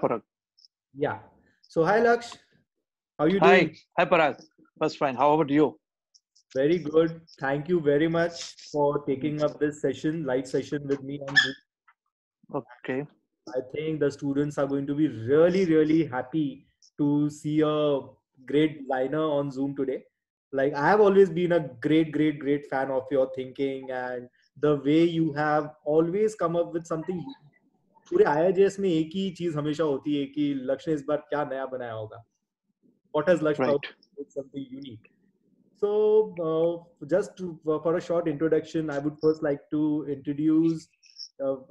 Parag. Yeah. So hi Laksh, how you Hi. doing? Hi, Parag. That's fine. How about you? Very good. Thank you very much for Mhm. taking up this session, live session with me on Zoom. Okay. I think the students are going to be really, really happy to see a great liner on Zoom today. Like I have always been a great, great, great fan of your thinking and the way you have always come up with something. पूरे IIJS में एक ही चीज हमेशा होती है कि लक्ष्य ने इस बार क्या नया बनाया होगा. What has Lakshya Right. with something unique? So, for a short introduction, I would first like to introduce,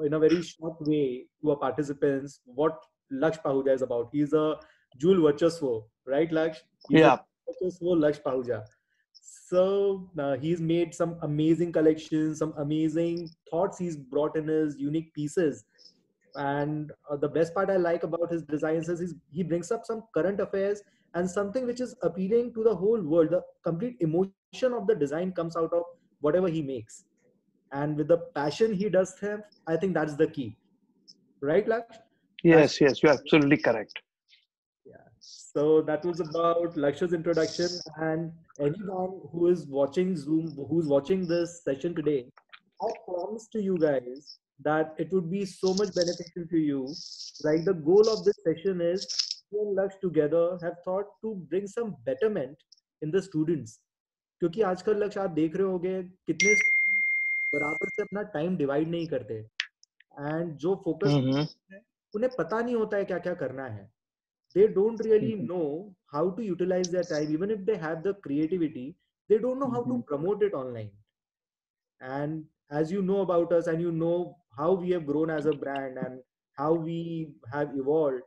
in a very short way, to our participants what Laksh Pahuja is about. He's a Jewel Virtuoso, right, Laksh? He's a Yeah. Virtuoso Laksh Pahuja. So, he's made some amazing collections, some amazing thoughts he's brought in his unique pieces. And the best part I like about his designs is he brings up some current affairs and something which is appealing to the whole world. The complete emotion of the design comes out of whatever he makes. And with the passion he does have, I think that's the key. Right, Laksh? Passion. Yes. Yes. You're absolutely correct. Yeah. So that was about Lakshya's introduction. And anyone who is watching Zoom, who's watching this session today, I promise to you guys that it would be so much beneficial to you. Like the goal of this session is you and Laksh together have thought to bring some betterment in the students. क्योंकि आजकल लक्ष्य आप देख रहे होंगे कितने बराबर से अपना टाइम डिवाइड नहीं करते एंड जो फोकस Mm-hmm. है उन्हें पता नहीं होता है क्या क्या करना है. They don't really Mm-hmm. know how to utilize their time. Even if they have the creativity, they don't know how to Mm-hmm. promote it online. And as you know about us and you know how we have grown as a brand and how we have evolved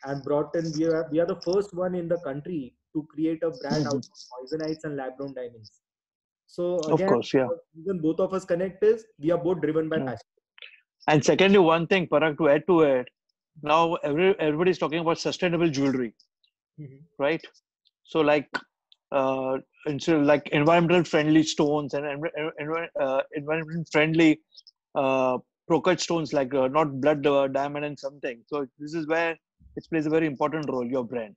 and brought in, we are the first one in the country to create a brand out Mm-hmm. of poisonites and lab grown diamonds. So Of again, course. Yeah. the reason both of us connect is we are both driven by Yeah. passion. And secondly, one thing, Parag, to add to it, now everybody's talking about sustainable jewelry, Mhm. right? So uh, like environmental friendly stones and environment friendly uh, procut stones, like not blood diamond and something. So this is where it plays a very important role. Your brand.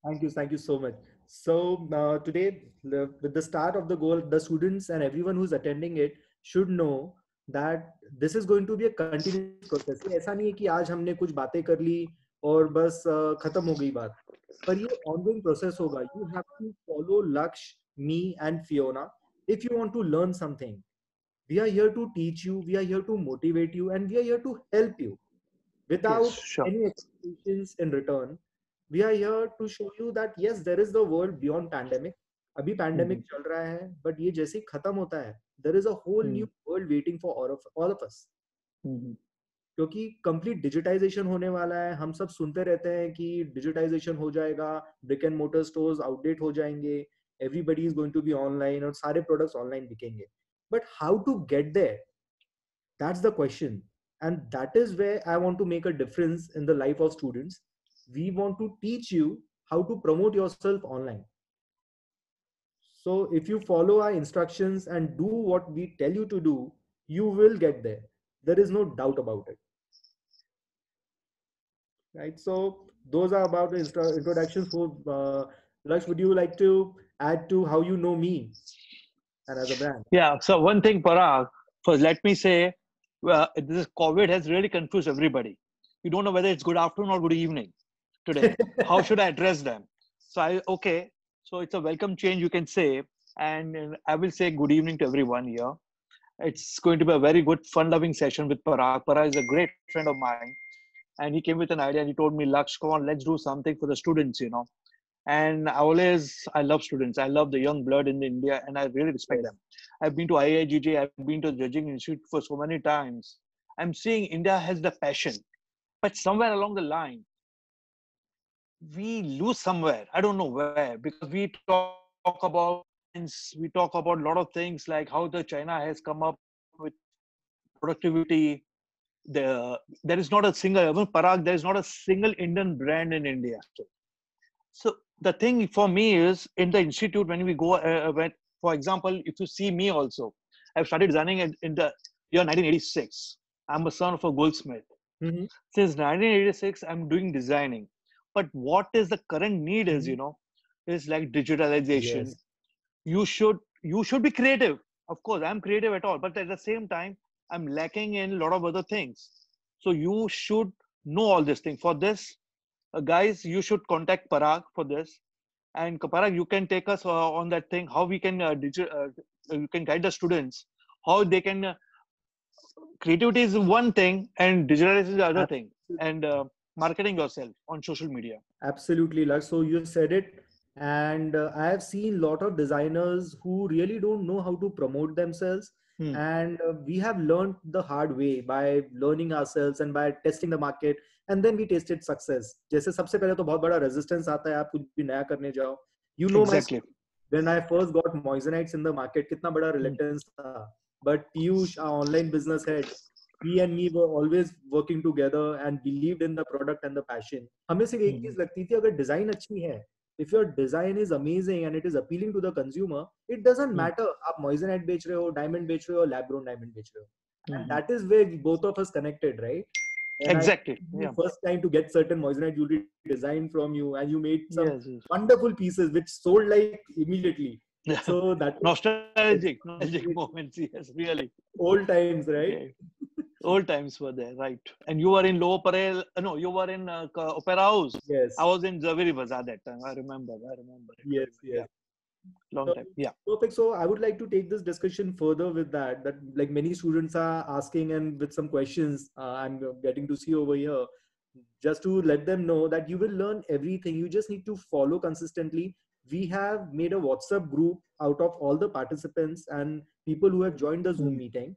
Thank you so much. So today, with the start of the goal, the students and everyone who's attending it should know that this is going to be a continuous process. ये ऐसा नहीं है कि आज हमने कुछ बातें कर ली और बस खत्म हो गई बात. पर ये ongoing process होगा. You have to follow Laksh, me, and Fiona if you want to learn something. We are here to teach you. We are here to motivate you, and we are here to help you Yes, without sure. any expectations in return. We are here to show you that yes, there is the world beyond pandemic. अभी Mm-hmm. Pandemic चल रहा है but ये जैसे ही खत्म होता है there is a whole new world waiting for all of us. Mm-hmm. क्योंकि कंप्लीट डिजिटाइजेशन होने वाला है. हम सब सुनते रहते हैं कि डिजिटाइजेशन हो जाएगा, brick and motor stores outdate हो जाएंगे, everybody is going to be online और सारे प्रोडक्ट्स ऑनलाइन बिकेंगे. But how to get there, that's the question. And that is where I want to make a difference in the life of students. We want to teach you how to promote yourself online. So if you follow our instructions and do what we tell you to do, you will get there. There is no doubt about it. Right. So those are about the introductions. For Laksh, would you like to add to how you know me and as a brand? Yeah. So one thing, Parag, first let me say, this COVID has really confused everybody. You don't know whether it's good afternoon or good evening today. How should I address them? So okay. So it's a welcome change, you can say, and I will say good evening to everyone here. It's going to be a very good, fun-loving session with Parag. Parag is a great friend of mine, and he came with an idea and he told me, "Laksh, come on, let's do something for the students." And I love students. I love the young blood in India, and I really respect Yes. them. I've been to IIGJ, I've been to the Judging Institute for so many times. I'm seeing India has the passion, but somewhere along the line, we lose somewhere. I don't know where, because we talk about science, we talk about a lot of things like how the China has come up with productivity. There is not a single, even Parag, there is not a single Indian brand in India. So the thing for me is in the institute when we go, for example, if you see me also, I've started designing in the year 1986. I'm a son of a goldsmith. Mhm. Since 1986, I'm doing designing. But what is the current need is, Mhm. is like digitalization. Yes. You should be creative. Of course, I'm creative at all, but at the same time, I'm lacking in a lot of other things. So you should know all this thing. For this, guys, you should contact Parag for this. And Parag, you can take us on that thing. How we can you can guide the students how they can creativity is one thing and digitalization is the other thing, and marketing yourself on social media. Absolutely, Lux. So you said it, and I have seen a lot of designers who really don't know how to promote themselves, Hmm. and we have learned the hard way by learning ourselves and by testing the market, and then we tasted success. जैसे सबसे पहले तो बहुत बड़ा resistance आता है आप कुछ भी नया करने जाओ. You know my Exactly. story. When I first got Moissanite in the market, कितना बड़ा Hmm. reluctance था. But Piyush, our online business head, he and me were always working together and believed in the product and the passion. हमें सिर्फ एक Hmm. चीज लगती थी अगर डिजाइन अच्छी है, if your design is amazing and it is appealing to the consumer, it doesn't Hmm. matter आप moissanite बेच रहे हो, diamond बेच रहे हो, lab grown diamond बेच रहे हो. And Hmm. that is where both of us connected, right? And I Exactly. the Yeah. first time to get certain moissanite jewelry design from you, and you made some Yes. Yes. wonderful pieces which sold like immediately. So that was Nostalgic moments. Yes, really. old times, right? Yeah. Old times were there, right? And you were in Lower Parel. No, you were in Opera House. I Yes, was in Zaviri Bazaar that time. I remember. I remember it yes, very well. yes. Yeah, long So, time. Yeah. perfect. So I would like to take this discussion further with that. That like many students are asking, and with some questions I'm getting to see over here, just to let them know that you will learn everything. You just need to follow consistently. We have made a WhatsApp group out of all the participants and people who have joined the Zoom Hmm. meeting.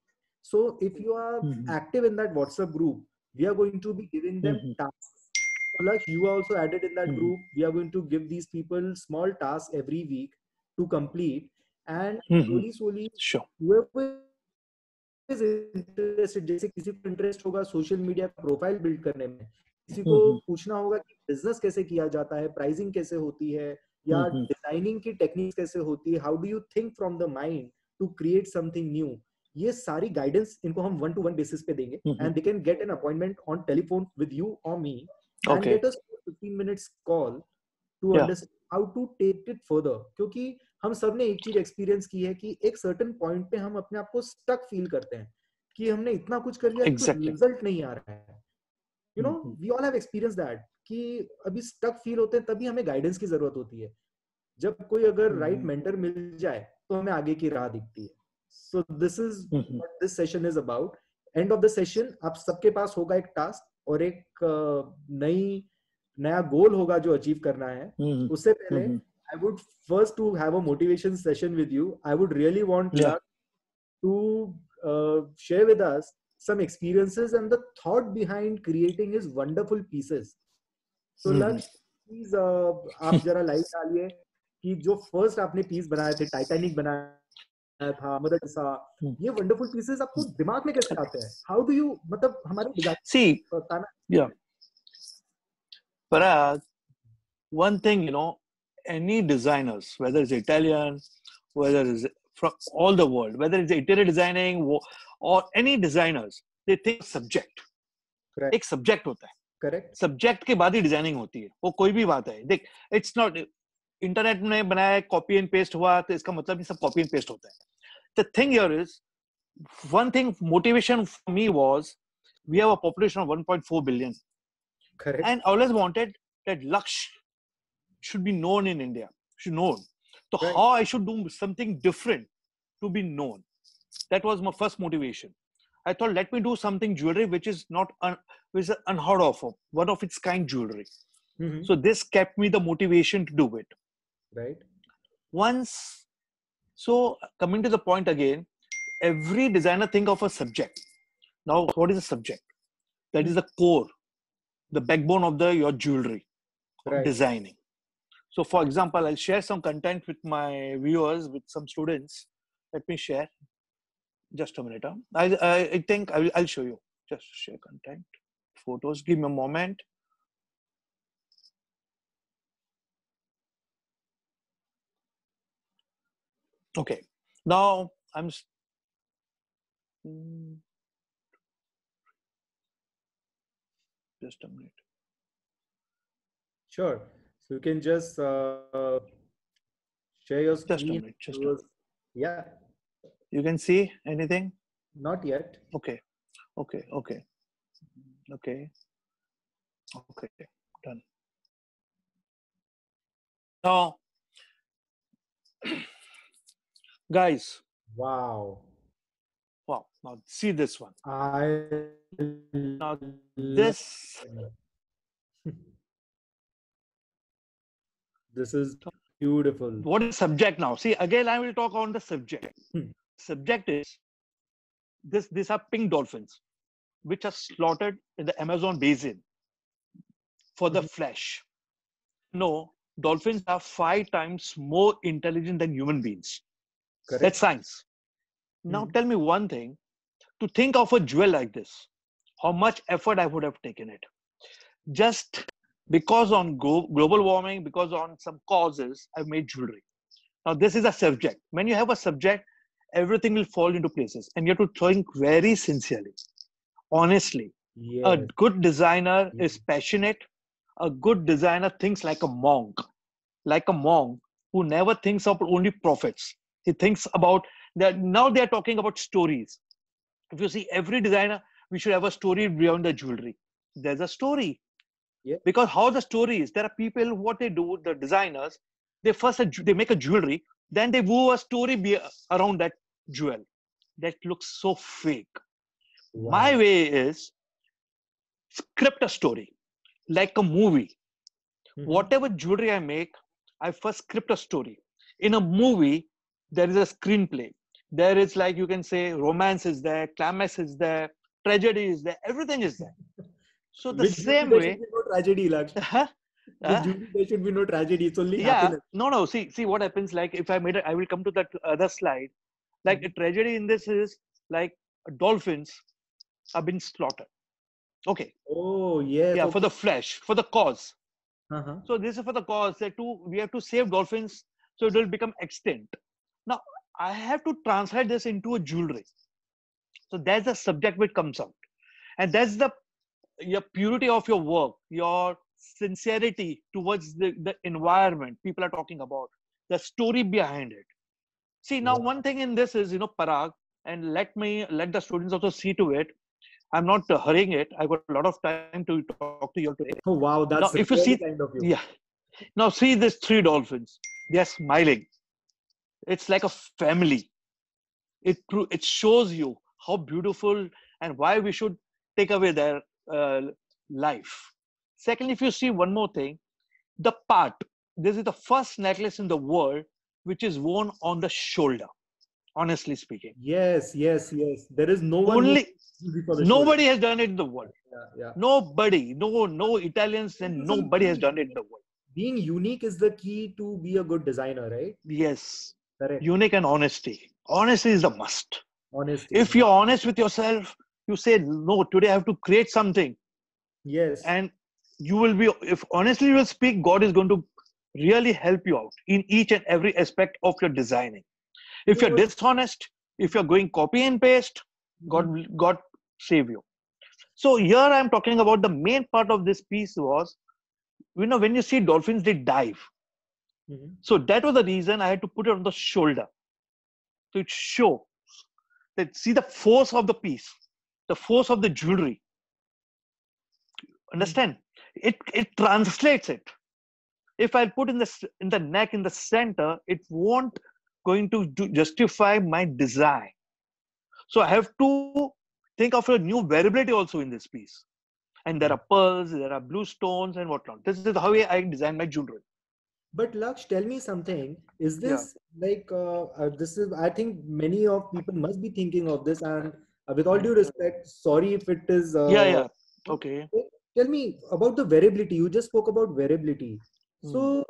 So if you are Hmm. active in that WhatsApp group, we are going to be giving them Hmm. tasks. So like you are also added in that Hmm. group. We are going to give these people small tasks every week to complete, and Hmm. slowly Sure. whoever is interested, जैसे किसी को interest होगा social media का profile build करने में, किसी को Hmm. पूछना होगा कि बिजनेस कैसे किया जाता है, प्राइसिंग कैसे होती है, या Hmm. डिजाइनिंग की टेक्निक्स कैसे होती है, how do you think from the mind to create something new. ये सारी गाइडेंस इनको हम 1-to-1 बेसिस पे देंगे, Hmm. And they can get an appointment on telephone with you और मी and Okay. get us 15 minutes call to Yeah. understand how to take it further. क्योंकि हम सब ने एक चीज एक्सपीरियंस की है कि एक सर्टेन पॉइंट पे हम अपने आप को स्टक फील करते हैं कि हमने इतना कुछ कर लिया तो Exactly. रिजल्ट नहीं आ रहा है. You know Hmm. We all have experience that कि अभी स्टक फील होते हैं, तभी हमें गाइडेंस की जरूरत होती है. जब कोई अगर राइट Hmm. मेंटर मिल जाए तो हमें आगे की राह दिखती है. So this is Hmm. What this session is about. End of the session आप सबके पास होगा एक टास्क और एक नया गोल होगा जो अचीव करना है. Hmm. उससे पहले Hmm. I would first to have a motivation session with you. I would really want Yeah. Lak to share with us some experiences and the thought behind creating his wonderful pieces. So Hmm. Lak, please आप जरा light डालिए कि जो first आपने piece बनाए थे, Titanic बनाया था, मदर टेरेसा, Hmm. ये वंडरफुल पीसेस आपको दिमाग में कैसे आते हैं? हाउ डू यू, मतलब हमारे डिजाइन See, बताना. yeah, Parag, one thing, any designers, whether it's Italian, whether it's from all the world, whether it's interior designing or any designers, they think subject. Correct. एक subject होता है. Correct. Subject के बाद ही designing होती है. वो कोई भी बात है. देख, इट्स नॉट इंटरनेट में बनाया, कॉपी एंड पेस्ट हुआ तो इसका मतलब नहीं सब कॉपी एंड पेस्ट होता है. The thing here is, one thing motivation for me was, we have a population of 1.4 billion, Correct. and I always wanted that Laksh should be known in India, should known. So Right. how I should do something different to be known. That was my first motivation. I thought, let me do something jewelry which is not which is unheard of, one of its kind jewelry. Mhm. So this kept me the motivation to do it. Right. Once, so coming to the point again, every designer think of a subject. Now, what is a subject? That is the core, the backbone of your jewelry Right. designing. So, for example, I'll share some content with my viewers, with some students. Let me share. Just a minute. I think I'll show you. Just share content. Photos. Give me a moment. Okay. Now I'm. Just a minute. Sure. So you can just share your Just a screen. minute. Just a minute. Yeah, You can see anything? not yet. Okay. Okay. Okay. Okay. Okay. Done. Now, guys, Wow. wow. Now see this one. I Now love this. this is beautiful. What is subject now? See, again, I will talk on the subject. Hmm. Subject is this. These are pink dolphins, which are slaughtered in the Amazon basin for the Mhm. flesh. No, dolphins are 5 times more intelligent than human beings. That's Correct. science. Now Mhm. tell me one thing. To think of a jewel like this, how much effort I would have taken it. Just because on global warming, because on some causes, I've made jewelry. Now this is a subject. When you have a subject, everything will fall into places, and you have to think very sincerely, honestly. A Yes. good designer Yes. is passionate. A good designer thinks like a monk who never thinks of only profits. He thinks about that. Now they are talking about stories. If you see every designer, we should have a story beyond the jewelry. There's a story. Yeah. Because how the story is, there are people, what they do, the designers, they make a jewelry, then they woo a story around that jewel. That looks so fake. My Wow. way is script a story like a movie. Mhm. Whatever jewelry I make, I first script a story. In a movie, there is a screenplay. There is, like, you can say, romance is there, climax is there, tragedy is there, everything is there. So the With jewelry, same there should way, be no tragedy, Laksh. uh, With jewelry, there should be no tragedy. It's only yeah, happiness. no, see what happens. Like, if I made it, I will come to that other slide. Like, a Mhm. tragedy in this is like dolphins are being slaughtered. Okay, Oh, yes. yeah, for Okay. the flesh, for the cause. Uh-huh. So this is for the cause that we have to save dolphins so it will become extinct. Now I have to translate this into a jewelry. So that's the subject which comes out, and that's the your purity of your work, your sincerity towards the environment people are talking about, the story behind it. See, now Wow. one thing in this is, Parag, and let the students also see to it. I'm not hurrying it. I got a lot of time to talk to you all today. Oh, wow. Now, That's if you really see, kind of you. yeah, now see these three dolphins. They are smiling. It's like a family. It shows you how beautiful and why we should take away their uh, life. Second, if you see one more thing, the part. This is the first necklace in the world which is worn on the shoulder. Honestly speaking, Yes, yes, yes. There is no one who only use it for the shoulder. nobody has done it in the world. Yeah, yeah. Nobody, no Italians, and Listen, nobody has done it in the world. being unique is the key to be a good designer, right? Yes, Correct. unique and honesty. Honesty is a must. Honesty is If must. you're honest with yourself, you say, no, today I have to create something. Yes. And you will be, if honestly you will speak, God is going to really help you out in each and every aspect of your designing. You If know you're what? dishonest, if you're going copy and paste, Mhm. God save you. So here I'm talking about the main part of this piece was, when you see dolphins, they dive. Mhm. So that was the reason I had to put it on the shoulder to show that, see the force of the piece, the force of the jewelry. Mhm. Understand? It translates it. If I put in the neck in the center, it won't going to justify my design. So I have to think of a new variability also in this piece. And there are pearls, there are blue stones, and whatnot. This is how I design my jewelry. But Laksh, tell me something. Is Yeah, this like this is? I think many of people must be thinking of this. And with all due respect, sorry if it is. yeah. Okay. Tell me about the variability. You just spoke about variability. Hmm. So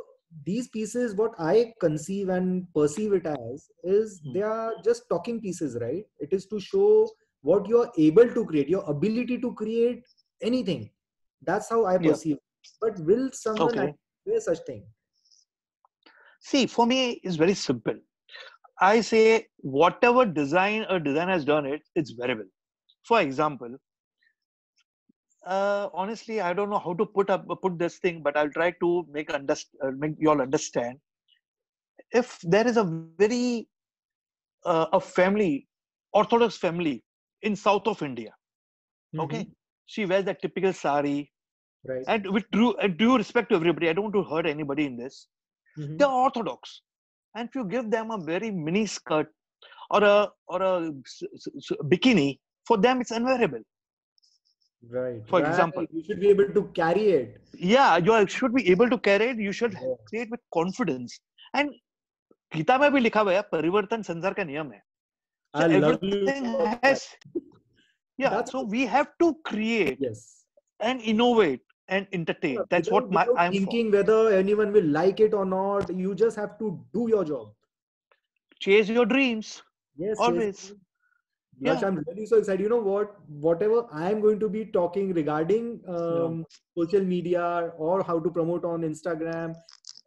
these pieces, what I conceive and perceive it as, is Hmm. they are just talking pieces, right? It is to show what you are able to create, your ability to create anything. That's how I Yeah. perceive. But will someone Okay. actually do such thing? See, for me, it's very simple. I say whatever design a designer has done it's variable. For example, Honestly, I don't know how to put this thing, but I'll try to make you all understand. If there is a very a family, Orthodox family in south of India, Mm-hmm. okay, she wears that typical sari, Right. and with due respect to everybody, I don't want to hurt anybody in this. Mm-hmm. They're Orthodox, and if you give them a very mini skirt or a bikini, for them it's unwearable. Right. For example, Right. You should be able to carry it. yeah, you should be able to carry it. You should Yes. create with confidence. And Gita में भी लिखा हुआ है परिवर्तन संसार का नियम है. So I love you everything for that. has, yeah. That's So we have to create yes. and innovate and entertain. That's what Without I'm for. thinking whether anyone will like it or not, you just have to do your job. Chase your dreams Yes, Chase. always. Laksh, Yeah. I'm really so excited. You know what? Whatever I'm going to be talking regarding Yeah. social media or how to promote on Instagram,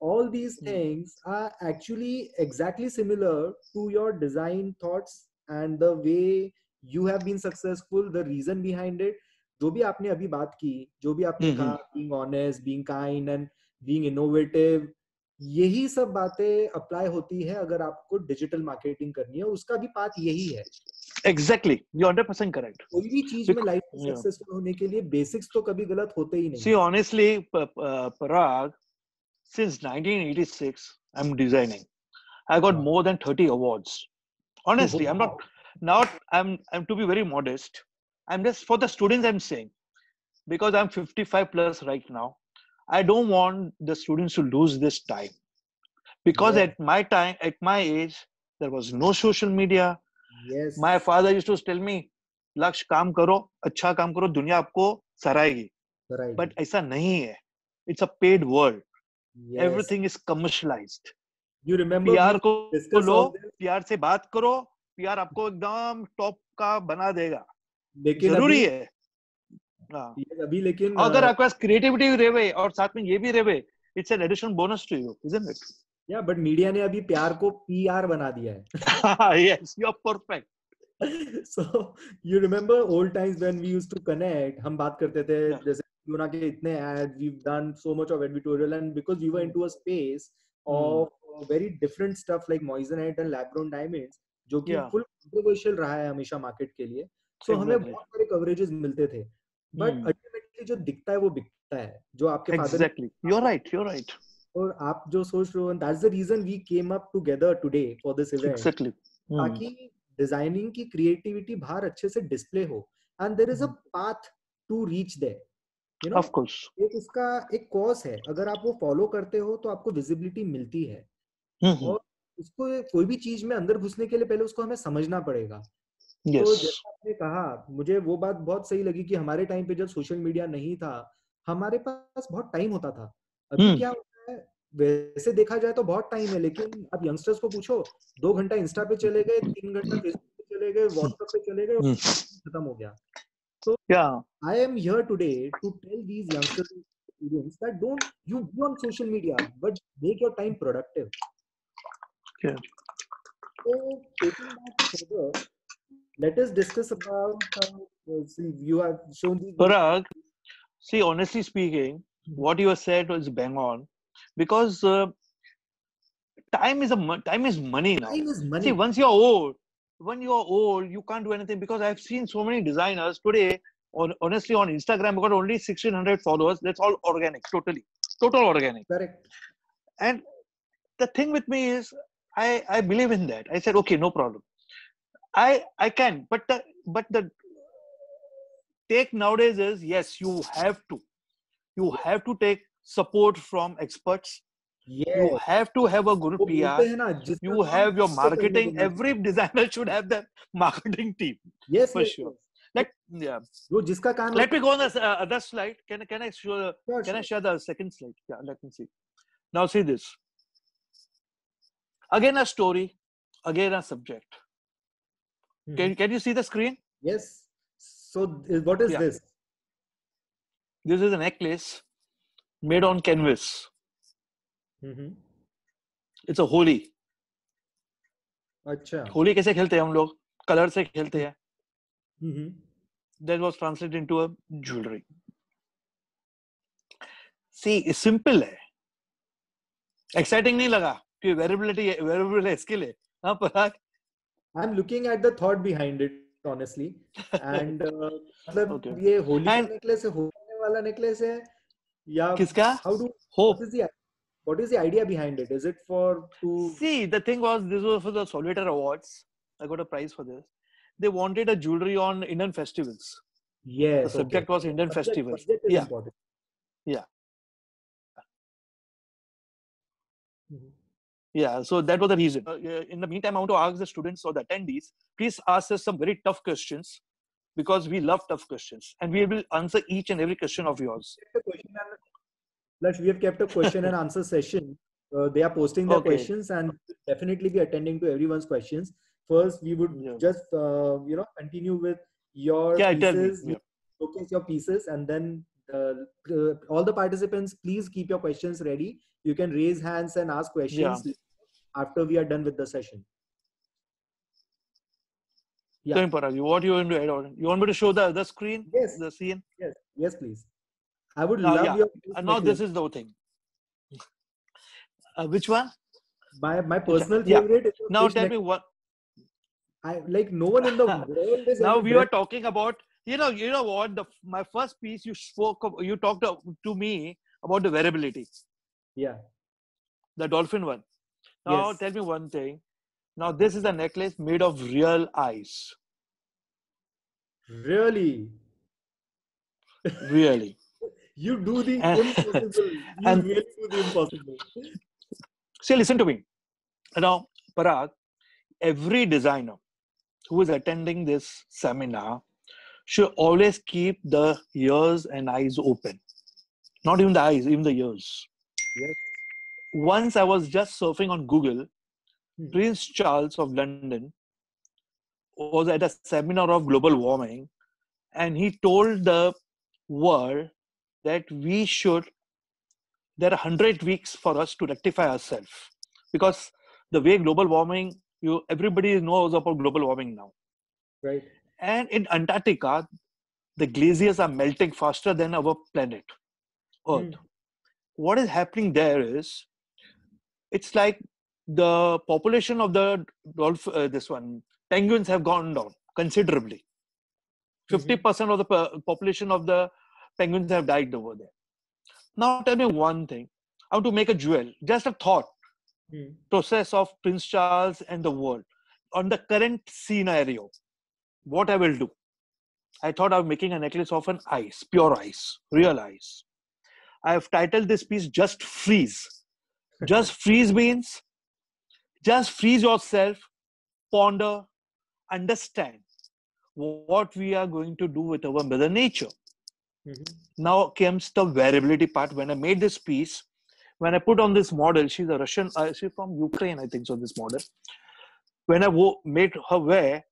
all these Mm. things are actually exactly similar to your design thoughts and the way you have been successful, the reason behind it. जो भी आपने अभी बात की, जो भी आपने Mhm. कहा, being honest, being kind and being innovative, यही सब बातें अप्लाई होती है अगर आपको डिजिटल मार्केटिंग करनी है और उसका भी पाथ यही है. Exactly. You're 100% correct. कोई भी चीज में लाइफ में Yeah. सक्सेसफुल होने के लिए बेसिक्स तो कभी गलत होते ही नहीं. See, honestly, Parag, since 1986, I'm designing. I got Wow. more than 30 awards. Honestly, I'm Wow. I'm to be very modest. I'm just for the students I'm saying, because I'm 55 plus right now. I don't want the students to lose this time, because Yes. at my time, at my age, there was no social media. Yes. My father used to tell me, लक्ष्य काम करो, अच्छा काम करो, दुनिया आपको सराहेगी. Right. But ऐसा नहीं है. It's a paid world. Yes. Everything is commercialized. You remember we PR को discuss low, all this, PR से बात करो, PR आपको एकदम टॉप का बना देगा. लेकिन जरूरी अभी है. हाँ. अभी लेकिन अगर आपके पास क्रिएटिविटी रहे और साथ में ये भी रहे, it's an additional bonus to you, isn't it? या बट मीडिया ने अभी प्यार को PR बना दिया है. Yes, you're perfect. So you remember old times when we used to connect, हम बात करते थे Yeah. जैसे Luna के इतने ads, we've done so much of editorial, and because we were into a space of very different stuff like Moissanite and lab grown diamonds, जो कि Yeah. full controversial रहा है हमेशा मार्केट के लिए, so हमें Exactly. बहुत सारे coverages मिलते थे, but ultimately जो दिखता है वो बिकता है, जो आपके father ने Exactly. You're right. You're right. और आप जो सोच रहे हो, and that's the reason we came up together today for this event, Exactly. ताकि डिजाइनिंग की क्रिएटिविटी बाहर अच्छे से डिस्प्ले हो, and there is a path to reach there, you know. Of course. एक उसका एक कॉज है, अगर आप वो फॉलो करते हो तो आपको विजिबिलिटी मिलती है, और उसको कोई भी चीज में अंदर घुसने के लिए पहले उसको हमें समझना पड़ेगा. Yes. तो जैसा आपने कहा, मुझे वो बात बहुत सही लगी कि हमारे टाइम पे जब सोशल मीडिया नहीं था, हमारे पास बहुत टाइम होता था. अभी क्या होता है, वैसे देखा जाए तो बहुत टाइम है, लेकिन आप यंगस्टर्स को पूछो, 2 घंटा इंस्टा पे चले गए, 3 घंटा फेसबुक पे चले गए, व्हाट्सएप पे चले गए, खत्म हो गया. तो Yeah. I am here today to tell these youngsters and students that don't you be on social media, but make your time productive. Yeah. So taking that further, let us discuss about see, you have shown these. Parag, see, honestly speaking, what you have said was bang on, because time is money now. Time is money. See, once you're old, you can't do anything, because I've seen so many designers today. Honestly, on Instagram, I got only 1,600 followers. That's all organic, total organic. Correct. And the thing with me is, I believe in that. I said, okay, no problem. I can, but the take nowadays is, yes, you have to take support from experts. Yes. You have to have a good वो PR. बोलते हैं ना, जिसका You काम have your उसको करने marketing. देना Every designer should have that marketing team. Yes, for yes, sure. yes. Yeah. वो जिसका काम है Let me go on the other slide. Can I show? Sure, Can I sure. share the second slide? Yeah, let me see. Now see this. Again a story. Again a subject. Can you see the screen? Yes. So what is Yeah. this? This is a necklace made on canvas. It's a Holi. अच्छा. होली कैसे खेलते हैं हम लोग? Colour से खेलते हैं. That was translated into a jewelry. See, it's simple है. Exciting नहीं लगा कि variable है इसके लिए. हाँ पराग. I'm looking at the thought behind it, honestly. And मतलब Okay. ये होली का And नेकलेस है, होने वाला नेकलेस है, या किसका? how do Hope. what is the idea behind it? Is it for to See, the thing was, this was for the Solitaire Awards. I got a prize for this. They wanted a jewelry on Indian festivals. The yes, okay. subject was Indian festivals. Subject is Yeah, important. yeah, Mhm. yeah. So that was the reason. In the meantime, I want to ask the students or the attendees, please ask us some very tough questions because we love tough questions and we will answer each and every question of yours. The question and Plus, we have kept a question and answer session. They are posting their Okay. questions and definitely be attending to everyone's questions. First, we would Yeah. just continue with your Yeah, tell me. pieces, Yeah. showcase your pieces, and then all the participants, please keep your questions ready. You can raise hands and ask questions after we are done with the session. Yeah. So, Parag, what you want to add on? You want me to show the screen? Yes. The scene? Yes, please. I would love your. Now this is the thing. Which one? My personal favorite. Is now tell me what. I like no one in the world is. Now we were talking about you know what my first piece you talked to me about the variability. Yeah. The dolphin one. Now tell me one thing. Now this is a necklace made of real ice. Really? Really. You do the impossible. You really do the impossible. See, listen to me. Now, Parag, every designer who is attending this seminar should always keep the ears and eyes open. Not even the eyes, even the ears. Yes. Once I was just surfing on Google, Prince Charles of London was at a seminar of global warming, and he told the world that there are 100 weeks for us to rectify ourselves. Because the way global warming, everybody knows about global warming now. Right. And in Antarctica, the glaciers are melting faster than our planet, Earth. What is happening there is, it's like the population of the penguins have gone down considerably. 50% of the population of the penguins have died over there. Now tell me one thing. I want to make a jewel, just a thought process of Prince Charles and the world on the current scenario. What I will do? I thought of making a necklace of an ice, pure ice, real ice. I have titled this piece Just Freeze. Just freeze means just freeze yourself, ponder, understand what we are going to do with our Mother Nature. Now comes the variability part. When I made this piece, when I put on this model, she's a Russian, she's from Ukraine, I think so, this model. When I made her wear,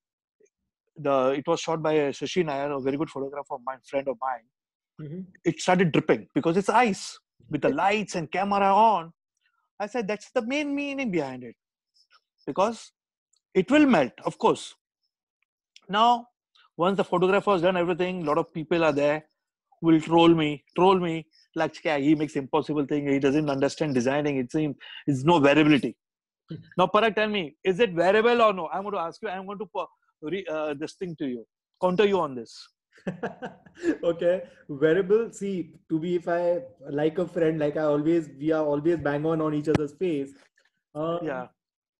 it was shot by Shashi Nair, a very good photographer, friend of mine. It started dripping because it's ice with the lights and camera on. I said, that's the main meaning behind it. Because it will melt, of course. Now, once the photographer has done everything, a lot of people are there who will troll me, like he makes impossible thing. He doesn't understand designing. It's no variability. Now, Parag, tell me, is it variable or no? I'm going to ask you. I'm going to this thing to you, counter you on this. Okay, variable. See, if I like a friend, we are always bang on each other's face.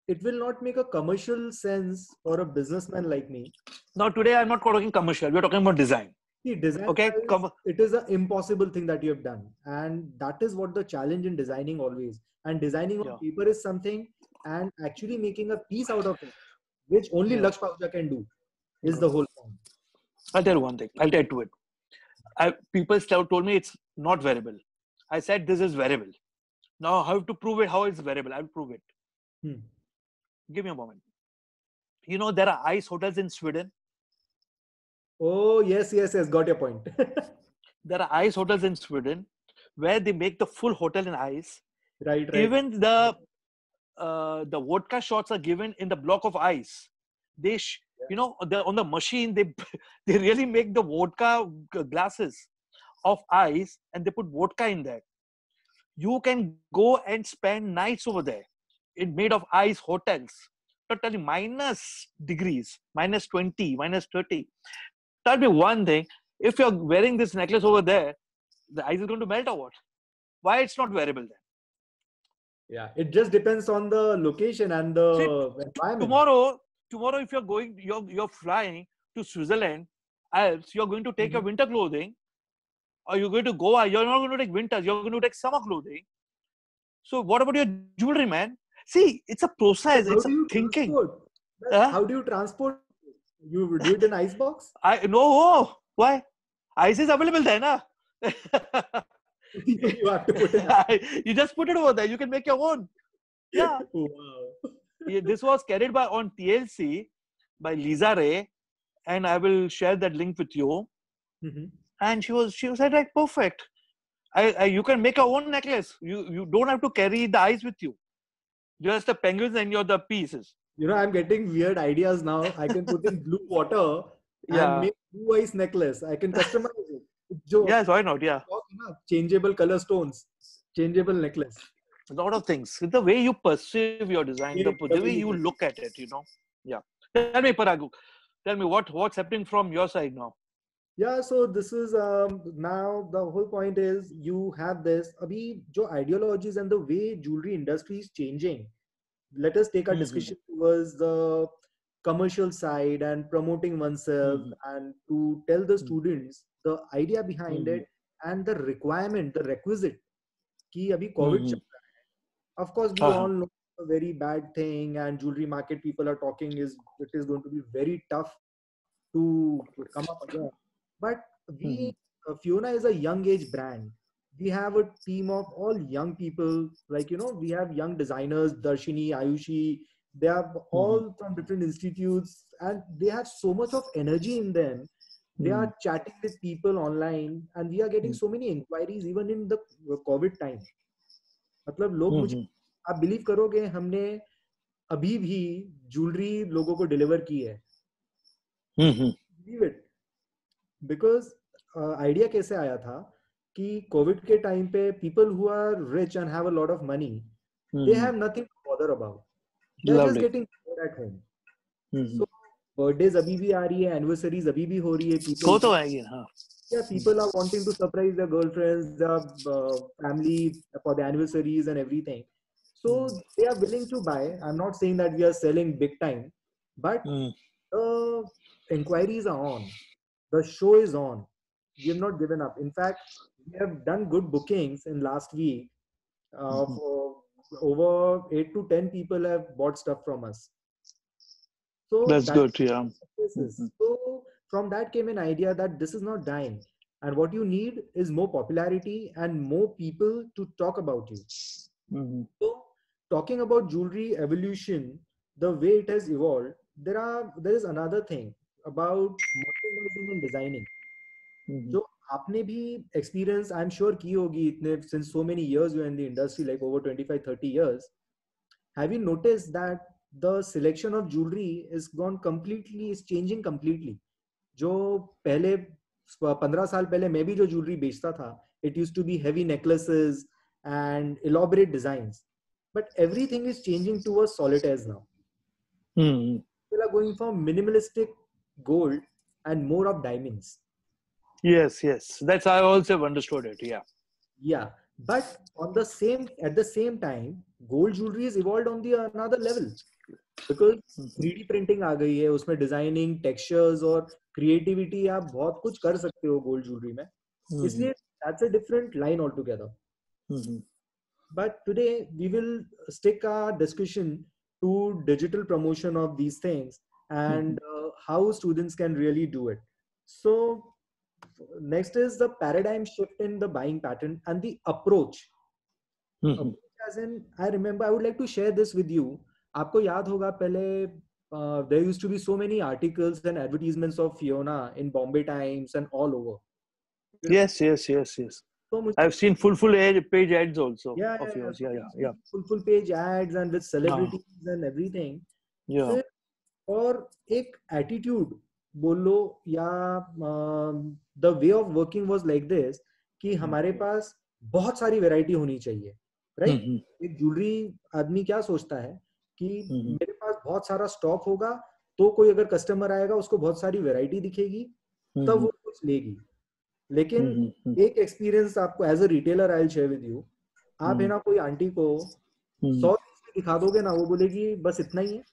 It will not make a commercial sense for a businessman like me. Now, today I'm not talking commercial. We're talking about design. See, design. Okay, it is an impossible thing that you have done, and that is what the challenge in designing always. And designing on paper is something, and actually making a piece out of it, which only Laksh Pahuja can do, is the whole point. I'll tell you one thing. I'll tell to it. People told me it's not variable. I said this is variable. Now I have to prove it. How it's variable? I'll prove it. Give me a moment. You know there are ice hotels in Sweden. Oh yes. Got your point. There are ice hotels in Sweden where they make the full hotel in ice. Right. Even the vodka shots are given in the block of ice. They on the machine they really make the vodka glasses of ice and they put vodka in there. You can go and spend nights over there in made of ice hotels. Totally minus degrees, minus 20, minus 30. Tell me one thing. If you're wearing this necklace over there, the ice is going to melt or what? Why it's not wearable then? Yeah, it just depends on the location and See, the environment. tomorrow, if you're flying to Switzerland, Alps, you're going to take your Mhm. winter clothing, or you're going to Goa, you're not going to take winter, you're going to take summer clothing. So what about your jewelry, man? See, it's a But process, how it's do a you thinking. transport? Huh? How do you transport? You do it in icebox? I no, why? Ice is available there, na? You have to put in. You just put it over there. You can make your own. Yeah. Wow. Yeah, this was carried by on TLC by Lisa Ray, and I will share that link with you. Mhm. And she said like perfect. You can make your own necklace. You don't have to carry the ice with you. Just the penguins and your the pieces. I'm getting weird ideas now. I can put in blue water and Yeah. make blue ice necklace. I can customize it. Jo, Yes, why not? Yeah. changeable color stones, changeable necklace. A lot of things. The way you perceive your design, Yeah, the way you available. look at it, Yeah. Tell me, Paragu. Tell me what's happening from your side now. Yeah, so this is now the whole point is you have this. Abhi, jo ideologies and the way jewelry industry is changing. Let us take our Mm-hmm. discussion towards the commercial side and promoting oneself Mm-hmm. and to tell the students the idea behind Mm-hmm. it and the requirement, the requisite. कि अभी COVID Mm-hmm. चल रहा है. Of course, we Uh-huh. all know a very bad thing, and jewelry market people are talking is it is going to be very tough to come up again. But Mm-hmm. Fiona is a young age brand. We have a team of all young people, like, we have young designers, Darshini, Ayushi. They are Mm-hmm. all from different institutes and they have so much of energy in them. They Mm-hmm. are chatting with people online and we are getting so many inquiries even in the COVID time. मतलब लोग मुझे Mm-hmm. आप believe करोगे हमने अभी भी jewellery लोगों को डिलीवर की है. Mm-hmm. Believe it. Because idea कैसे आया था कि कोविड के टाइम पे people who are rich and have a lot of money they Mm-hmm. Have nothing to bother about. They are just Lovely. Getting at home. Mm-hmm. So birthdays अभी भी आ रही है, एनिवर्सरीज अभी भी हो रही है. वो पीपल तो आएगी हाँ. people are wanting to surprise their girlfriends, their family for the anniversaries and everything. So they are willing to buy. I'm not saying that we are selling big time, but Mm-hmm. inquiries are on. The show is on. We have not given up. In fact, we have done good bookings in last week. For over 8 to 10 people have bought stuff from us. So That's that's good. Yeah. this Mm-hmm. is. So from that came an idea that this is not dying. And what you need is more popularity and more people to talk about you. Mm-hmm. So talking about jewelry evolution, the way it has evolved, there is another thing about merchandising and designing. Mm-hmm. जो आपने भी experience I'm sure की होगी इतने since so many years you're in the industry like over 25-30 years. Have you noticed that the selection of jewelry is changing completely? जो पहले 15 साल पहले मैं भी जो jewelry बेचता था, it used to be heavy necklaces and elaborate designs. But everything is changing towards solitaires now. Mm-hmm. People are going for minimalistic gold and more of diamonds. Yes. That's I also have understood it. Yeah. Yeah, but at the same time, gold jewelry is evolved on the another level because 3D printing आ गई है, उसमें designing, textures और creativity आप बहुत कुछ कर सकते हो गोल्ड ज्वेलरी में. Mm-hmm. इसलिए that's a different line altogether. Mm-hmm. But today we will stick our discussion to digital promotion of these things and how students can really do it. So next is the paradigm shift in the buying pattern and the approach. Mm-hmm. As in, I remember, I would like to share this with you. आपको याद होगा पहले there used to be so many articles and advertisements of Fiona in Bombay Times and all over. Yes. So much, I've seen full page ads also yeah, of yours. so Yeah. full page ads and with Ah, celebrities and everything. yeah. फिर और एक attitude बोलो या the way of working was like this कि हमारे पास बहुत सारी variety होनी चाहिए, राइट? एक ज्वेलरी आदमी क्या सोचता है कि मेरे पास बहुत सारा स्टॉक होगा, तो कोई अगर कस्टमर आएगा उसको बहुत सारी वैरायटी दिखेगी, तब वो कुछ लेगी। लेकिन एक एक्सपीरियंस आपको as a retailer I will share with you, आप है ना कोई आंटी को 100 दिखा दोगे ना, वो बोलेगी बस इतना ही है,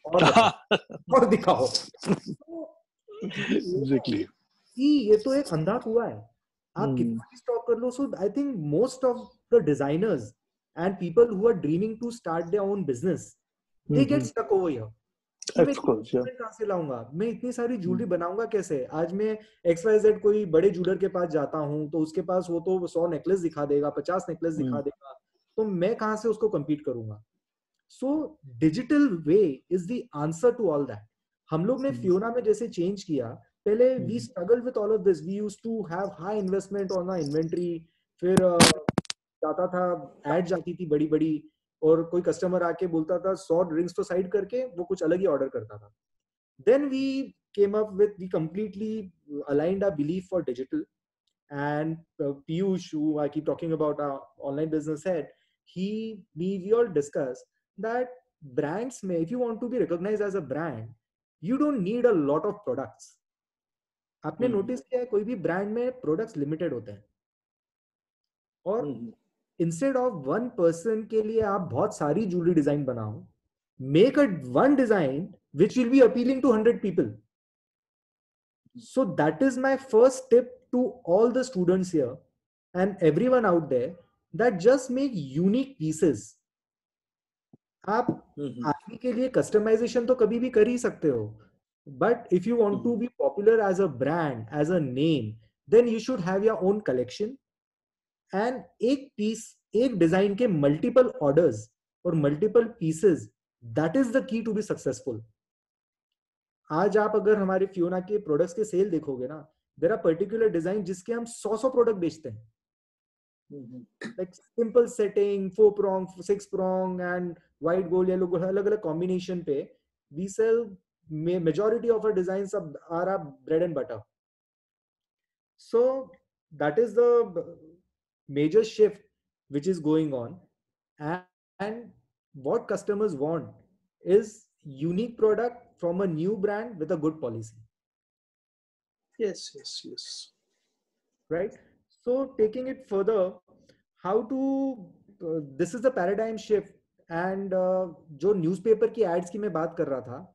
और बताओ और दिखाओ। Exactly. ये तो एक अंधा कुआं है, आप कितना भी स्टॉक कर लो। So I think most of the designers and people who are dreaming to start their own business, they get stuck over here कि मैं Of course, yeah. कहां से लाऊंगा, मैं इतनी सारी ज्वेलरी बनाऊंगा कैसे। आज मैं XYZ कोई बड़े ज्वेलर के पास जाता हूँ तो उसके पास वो तो 100 नेकलेस दिखा देगा, 50 नेकलेस दिखा देगा, तो मैं कहां से उसको compete करूंगा। So digital way is the answer to all that. हम लोग ने फियोना में जैसे चेंज किया, पहले we struggle with all of this, we used to have high investment on inventory, फिर जाता था, एड जाती थी बड़ी बड़ी, और कोई कस्टमर आके बोलता था 100 ड्रिंक्स तो साइड करके वो कुछ अलग ही ऑर्डर करता था। Then we came up with, we completely aligned our belief for digital, and Piyush, who I keep talking about, our online business head, we all discuss that brands may, if you want to be recognized as a brand, you don't need a lot of products. आपने notice किया है कोई भी brand में products limited होते हैं, और instead of one person के लिए आप बहुत सारी ज्वेलरी डिजाइन बनाओ, make a one design which will be appealing to 100 people. So that is my first tip to all the students here and everyone out there, that just make unique pieces. आप आदमी के लिए customization तो कभी भी कर ही सकते हो, but if you want to be popular as a brand, as a name, then you should have your own collection, and एक पीस, एक डिजाइन के मल्टीपल ऑर्डर्स और multiple pieces, that is the key to be successful. आज आप अगर हमारे Fiona के products के सेल देखोगे ना, देयर आर पर्टिकुलर डिजाइन जिसके हम 100 प्रोडक्ट बेचते हैं, like simple setting, 4 prong, 6 prong and white gold yellow gold, अलग अलग कॉम्बिनेशन पे we sell. Majority of our designs are our bread and butter. So that is the major shift which is going on, and what customers want is unique product from a new brand with a good policy. Yes, yes, yes. Right? So taking it further, how to this is the paradigm shift, and जो newspaper की ads की मैं बात कर रहा था,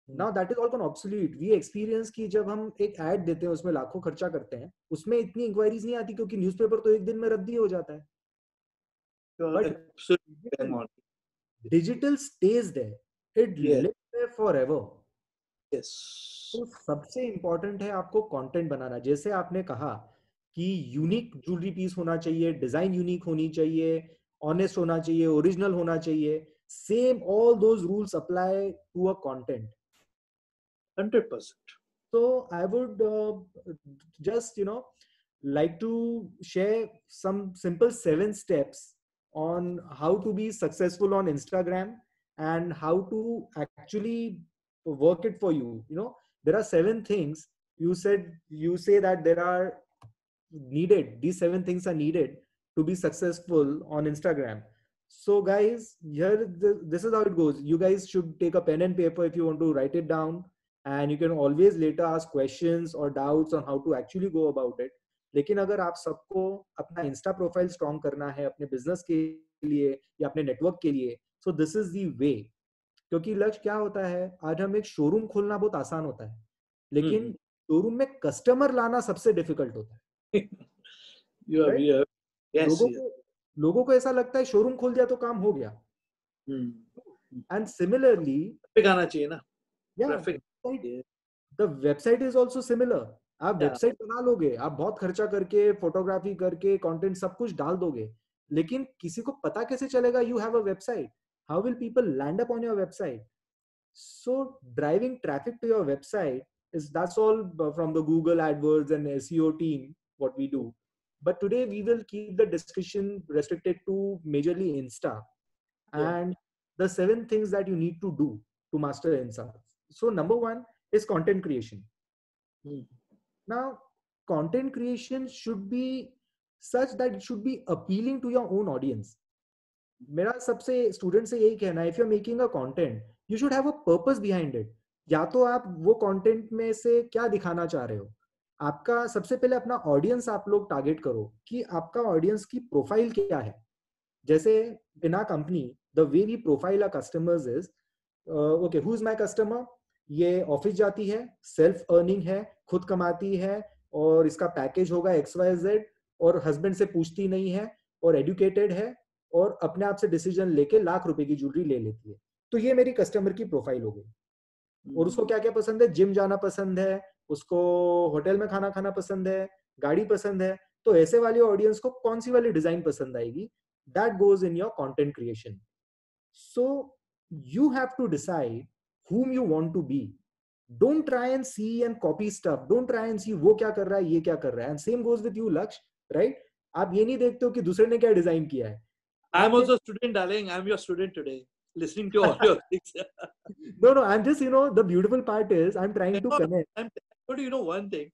now that is all gone obsolete. We experience कि जब हम एक ad देते हैं उसमें लाखों खर्चा करते हैं, उसमें इतनी इंक्वायरीज नहीं आती क्योंकि न्यूज़पेपर तो एक दिन में रद्दी हो जाता है। But digital stays there, it lives there forever. Yes. तो सबसे इम्पोर्टेंट है आपको कंटेंट बनाना। जैसे आपने कहा कि यूनिक ज्वेलरी पीस होना चाहिए, डिजाइन यूनिक होनी चाहिए, ऑनेस्ट होना चाहिए, ओरिजिनल होना चाहिए, same all those rules apply to a content. 100%. So I would just like to share some simple 7 steps on how to be successful on Instagram and how to actually work it for you. There are 7 things you say that there are needed. These 7 things are needed to be successful on Instagram. So guys, this is how it goes. You guys should take a pen and paper if you want to write it down, and you can always later ask questions or doubts on how to actually go about it. लेकिन अगर आप सबको अपना Insta profile strong करना है अपने business के लिए या अपने नेटवर्क के लिए, so this is the way. क्योंकि लक्ष्य क्या होता है, आज हम एक शोरूम खोलना बहुत आसान होता है, लेकिन शोरूम में कस्टमर लाना सबसे डिफिकल्ट होता है। Right? Yes, लोगों को ऐसा लगता है शोरूम खोल दिया तो काम हो गया। एंड सिमिलरली आना चाहिए ना, the website is also similar. आप वेबसाइट बना लोगे, आप बहुत खर्चा करके, फोटोग्राफी करके, कंटेंट सब कुछ डाल दोगे, लेकिन किसी को पता कैसे चलेगा you have a website? How will people land up on your website? So driving traffic to your website that's all from the Google AdWords and SEO team, what we do. But today we will keep the discussion restricted to majorly Insta and the 7 things that you need to do to master Insta. So number 1 is content creation. Now content creation should be such that it should be appealing to your own audience. मेरा सबसे student से यही कहना है, if you are making a content you should have a purpose behind it. या तो आप वो कंटेंट में से क्या दिखाना चाह रहे हो, आपका सबसे पहले अपना ऑडियंस आप लोग टारगेट करो कि आपका ऑडियंस की प्रोफाइल क्या है. जैसे in our company the way we profile our customers is okay, who is my customer, ये ऑफिस जाती है, सेल्फ अर्निंग है, खुद कमाती है, और इसका पैकेज होगा XYZ, और हस्बैंड से पूछती नहीं है, और एजुकेटेड है, और अपने आप से डिसीजन लेके लाख रुपए की ज्वेलरी ले लेती है. तो ये मेरी कस्टमर की प्रोफाइल हो गई. और उसको क्या क्या पसंद है, जिम जाना पसंद है, उसको होटल में खाना खाना पसंद है, गाड़ी पसंद है. तो ऐसे वाले ऑडियंस को कौन सी वाली डिजाइन पसंद आएगी, that goes in your content creation. So you have to decide whom you want to be. Don't try and see and copy stuff. Don't try and see वो क्या कर रहा है, ये क्या कर रहा है. And same goes with you, Laksh, right? आप ये नहीं देखते हो कि दूसरे ने क्या डिजाइन किया है. I'm also a student, darling. I'm your student today, listening to all your things. No, I'm just, the beautiful part is I'm trying to connect. But you know one thing,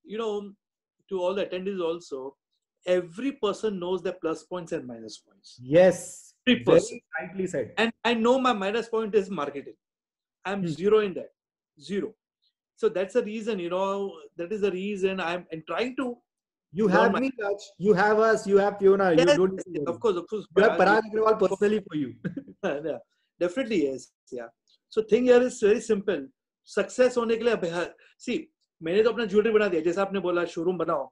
to all the attendees also, every person knows their plus points and minus points. Yes, Every person. very rightly said. And I know my minus point is marketing. I'm zero in that. Zero. So that's the reason, that is the reason I'm trying to. You have me, Laksh. You have us. You have Fiona. Yes, you don't. of course. You have Parag Agrawal personally for you. Yeah, definitely yes. Yeah. So thing here is very simple. Success होने के लिए see, मैंने तो अपना jewellery बना दिया. जैसा आपने बोला शोरूम बनाओ.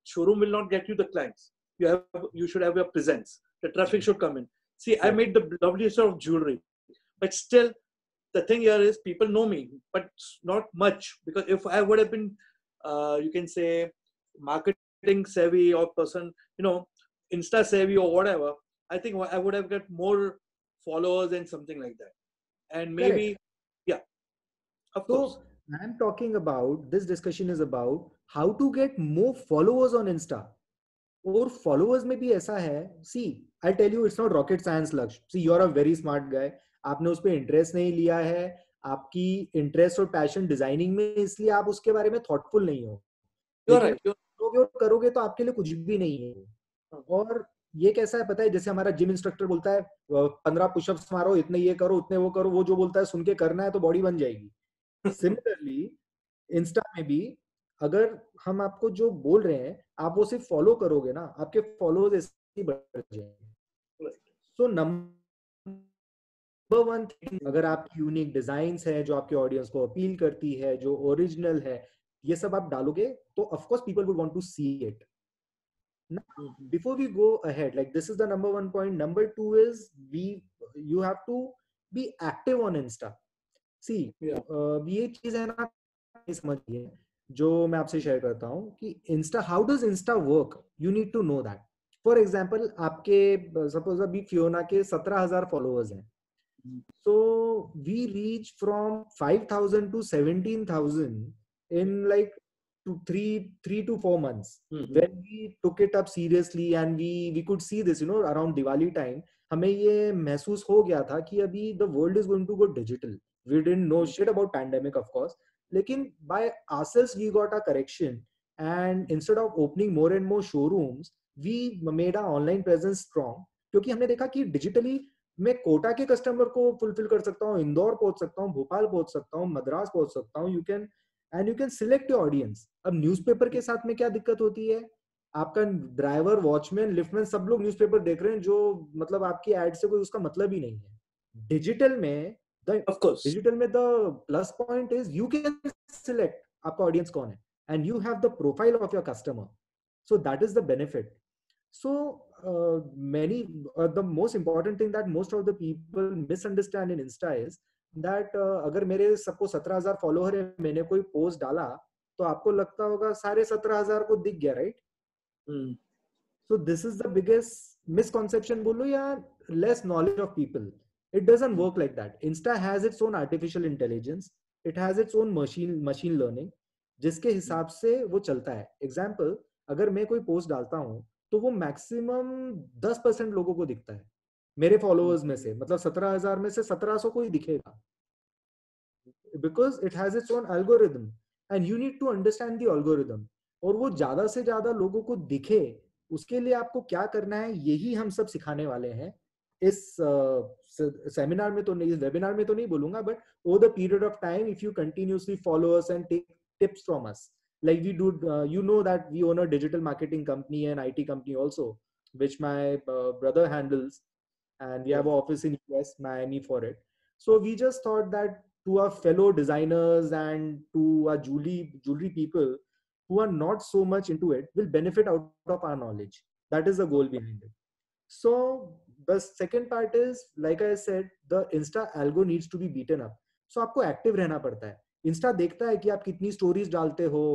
Showroom will not get you the clients. You should have your presence. The traffic should come in. See, I made the loveliest of jewelry, but still. The thing here is people know me, but not much, because if I would have been, you can say, marketing savvy or person, Insta savvy or whatever, I think I would have got more followers and something like that. And maybe, yeah, of course. I'm talking about, this discussion is about how to get more followers on Insta. और followers में भी ऐसा है, see, I'll tell you, it's not rocket science, Laksh. See, you're a very smart guy. आपने उस पर interest नहीं लिया है, आपकी इंटरेस्ट और पैशन डिजाइनिंग में, इसलिए आप उसके बारे में थॉटफुल नहीं हो. करोगे तो आपके लिए कुछ भी नहीं है. और ये कैसा है पता है, जैसे हमारा जिम इंस्ट्रक्टर बोलता है 15 पुशअप्स मारो, इतने ये करो, उतने वो करो, वो जो बोलता है सुन के करना है तो बॉडी बन जाएगी. सिमिलरली इंस्टा में भी अगर हम आपको जो बोल रहे हैं आप वो सिर्फ फॉलो करोगे ना, आपके फॉलोअर्स ऐसे ही बढ़ जाएंगे. सो नंबर वन थिंग, अगर आपकी यूनिक डिजाइन्स है जो आपके ऑडियंस को अपील करती है, जो ओरिजिनल है, ये सब आप डालोगे तो of course people would want to see it. Now, before we go ahead, like this is the number one point. Number two is you have to be active on Insta. See, ये चीज है ना, समझिए जो मैं आपसे share करता हूँ कि Insta, how does Insta work? You need to know that. For example, आपके suppose अभी फियोना के 17,000 followers हैं. So we reach from 5,000 to 17,000 in like 3 to 4 months. When we took it up seriously and we could see this, around Diwali time, हमें ये महसूस हो गया था कि अभी the world is going to go digital. We didn't know shit about pandemic, of course. लेकिन by ourselves we got a correction, and instead of opening more and more showrooms, we made our online presence strong. क्योंकि हमने देखा कि digitally मैं कोटा के customer को fulfil कर सकता हूँ, इंदौर पहुंच सकता हूँ, भोपाल पहुंच सकता हूँ, मद्रास पहुंच सकता हूँ. You can select your audience. अब न्यूज़पेपर के साथ में क्या दिक्कत होती है, आपका ड्राइवर, वॉचमैन, लिफ्टमैन सब लोग न्यूज़पेपर देख रहे हैं, जो मतलब आपकी एड से कोई उसका मतलब ही नहीं है. डिजिटल में the plus point is you can select आपका ऑडियंस कौन है, and you have the profile of your customer. So that is the benefit. So the most important thing that most of the people misunderstand in Insta is that अगर मेरे सबको 17,000 follower है, मैंने कोई post डाला तो आपको लगता होगा सारे 17,000 को दिख गया, right? So this is the biggest misconception बोलो या less knowledge of people. It doesn't work like that. Insta has its own artificial intelligence. It has its own machine learning, जिसके हिसाब से वो चलता है. Example, अगर मैं कोई पोस्ट डालता हूँ तो वो मैक्सिमम 10% लोगों को दिखता है मेरे फॉलोअर्स में से, मतलब 17,000 में से 1,700 को ही दिखेगा, because it has its own algorithm and you need to understand the algorithm. और वो ज्यादा से ज्यादा लोगों को दिखे उसके लिए आपको क्या करना है यही हम सब सिखाने वाले हैं इस सेमिनार में तो नहीं, इस वेबिनार में तो नहीं बोलूंगा, but over the period of time if you continuously follow us and take tips from us, like we do, you know that we own a digital marketing company and IT company also, which my brother handles, and we have an office in US, Miami for it. So we just thought that to our fellow designers and to our jewelry people who are not so much into it will benefit out of our knowledge. That is the goal behind it. So the second part is, like I said, the Insta algo needs to be beaten up. So आपको active रहना पड़ता है. Insta देखता है कि आप कितनी stories डालते हो,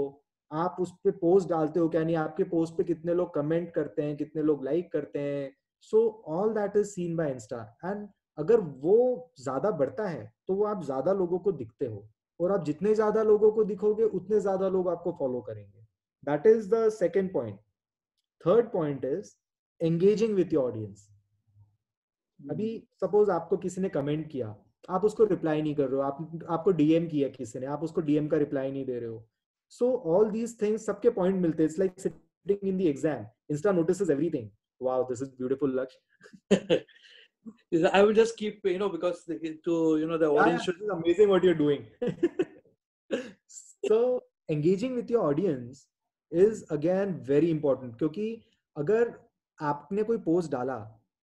आप उस पे पोस्ट डालते हो क्या नहीं, आपके पोस्ट पे कितने लोग कमेंट करते हैं, कितने लोग लाइक करते हैं. So all that is seen by Insta, and अगर वो ज्यादा बढ़ता है तो वो आप ज्यादा लोगों को दिखते हो, और आप जितने ज्यादा लोगों को दिखोगे उतने ज्यादा लोग आपको फॉलो करेंगे. That is the second point. Third point is engaging with your audience. अभी सपोज आपको किसी ने कमेंट किया, आप उसको रिप्लाई नहीं कर रहे हो, आपको डीएम किया किसी ने, आप उसको डीएम का रिप्लाई नहीं दे रहे हो. सो ऑल दीज थिंग्स सबके पॉइंट मिलते हैं. It's like sitting in the exam. Insta notices everything. Wow, this is beautiful, Laksh. I will just keep, because the audience should. This is amazing what you're doing. So engaging with your audience is again very important, क्योंकि अगर आपने कोई post डाला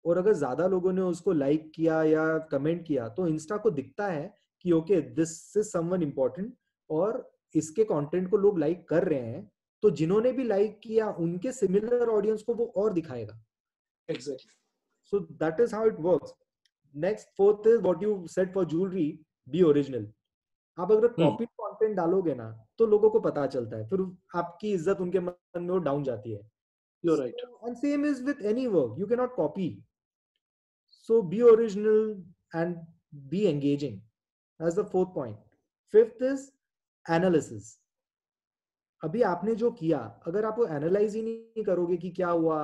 और अगर ज्यादा लोगों ने उसको लाइक किया या कमेंट किया तो इंस्टा को दिखता है कि okay this is someone important, और इसके कंटेंट को लोग लाइक कर रहे हैं, तो जिन्होंने भी लाइक किया उनके सिमिलर ऑडियंस को वो और दिखाएगा. Exactly. So that is how it works. Next, fourth is what you said for jewelry, be original. आप अगर कॉपी कंटेंट डालोगे ना तो लोगों को पता चलता है, फिर आपकी इज्जत उनके मन में वो डाउन जाती है. You're right. And same is with any work, you cannot copy. So be original and be engaging. That's the fourth point. Fifth is analysis. अभी आपने जो किया, अगर आप वो एनालाइज ही नहीं करोगे कि क्या हुआ,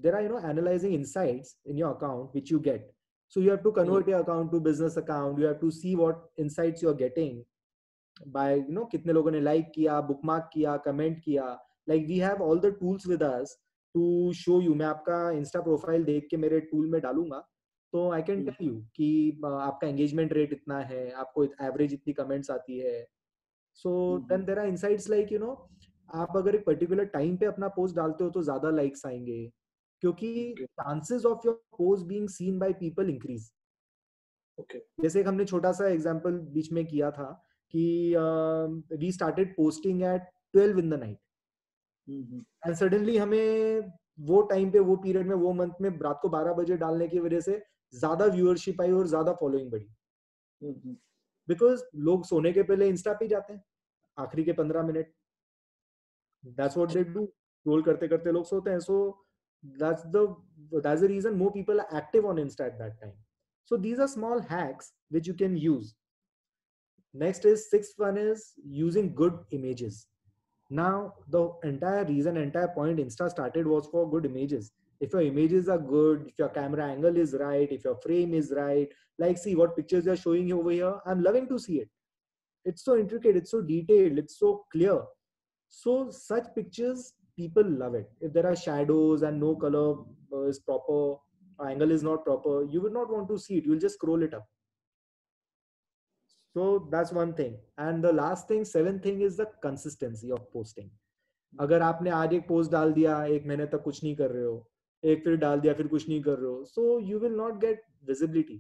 there are analyzing insights in your account which you get. So you have to convert your account to business account. You have to see what insights you are getting by कितने लोगों ने like किया, bookmark किया, comment किया. Like we have all the tools with us to show you. मैं आपका Insta profile देख के मेरे टूल में डालूंगा तो आई कैन टेल यू कि आपका एंगेजमेंट रेट इतना है, आपको एवरेज इतनी कमेंट्स आती है. So then there are insights like आप अगर एक पर्टिकुलर टाइम पे अपना पोस्ट डालते हो तो ज्यादा लाइक्स आएंगे, क्योंकि chances of your post being seen by people increase. Okay. जैसे एक हमने छोटा सा एग्जांपल बीच में किया था कि we started posting at 12 in the night, and suddenly हमें वो टाइम पे, वो पीरियड में, वो मंथ में रात को 12 बजे डालने की वजह से ज्यादा व्यूअरशिप आई और ज्यादा फॉलोइंग बढ़ी. बिकॉज लोग सोने के पहले इंस्टा पे जाते हैं आखिरी के 15 minute. That's what they do. Scroll करते करते लोग सोते हैं. So that's the reason more people are active on Insta at that time. So these are small hacks which you can use. Next is sixth one is using good images. Now the entire point Insta started was for good images. If your images are good, if your camera angle is right, if your frame is right, like see what pictures you're showing over here, I'm loving to see it. It's so intricate, it's so detailed, it's so clear. So such pictures, people love it. If there are shadows and no color is proper, angle is not proper, you will not want to see it. You will just scroll it up. So that's one thing. And the last thing, seventh thing is the consistency of posting. अगर आपने आज एक post डाल दिया, एक महीने तक कुछ नहीं कर रहे हो, एक फिर डाल दिया, फिर कुछ नहीं कर रहे हो, so you will not get visibility.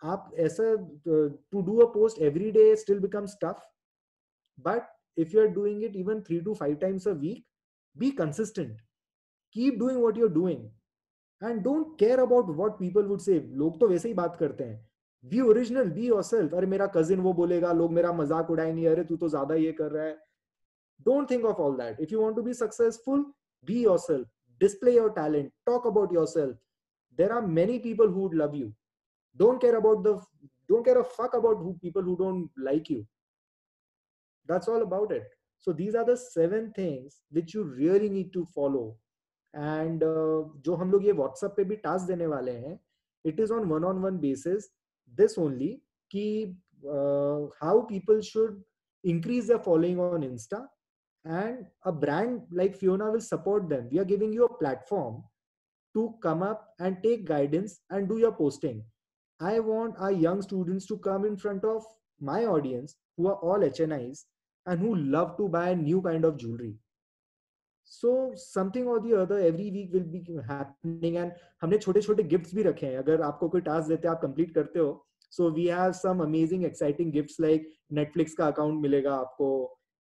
आप ऐसा to do a post every day still becomes tough. But if you are doing it even 3 to 5 times a week, be consistent. Keep doing what you're doing. And don't care about what people would say. लोग तो वैसे ही बात करते हैं. Be original, be yourself. अरे मेरा cousin वो बोलेगा, लोग मेरा मजाक उड़ाएंगे, अरे तू तो ज्यादा ये कर रहा है. Don't think of all that. If you want to be successful, be yourself. Display your talent. Talk about yourself. There are many people who would love you. Don't care a fuck about people who don't like you. That's all about it. So these are the 7 things which you really need to follow. And जो हम लोग ये WhatsApp पे भी task देने वाले हैं, it is on one-on-one basis. This only कि how people should increase their following on Insta and a brand like Fiona will support them. We are giving you a platform to come up and take guidance and do your posting. I want our young students to come in front of my audience who are all HNIs and who love to buy new kind of jewelry. So something or the other every week will be happening, and हमने छोटे छोटे gifts भी रखे हैं. अगर आपको कोई task देते हैं आप कंप्लीट करते हो, so we have some amazing exciting gifts like Netflix का अकाउंट मिलेगा आपको,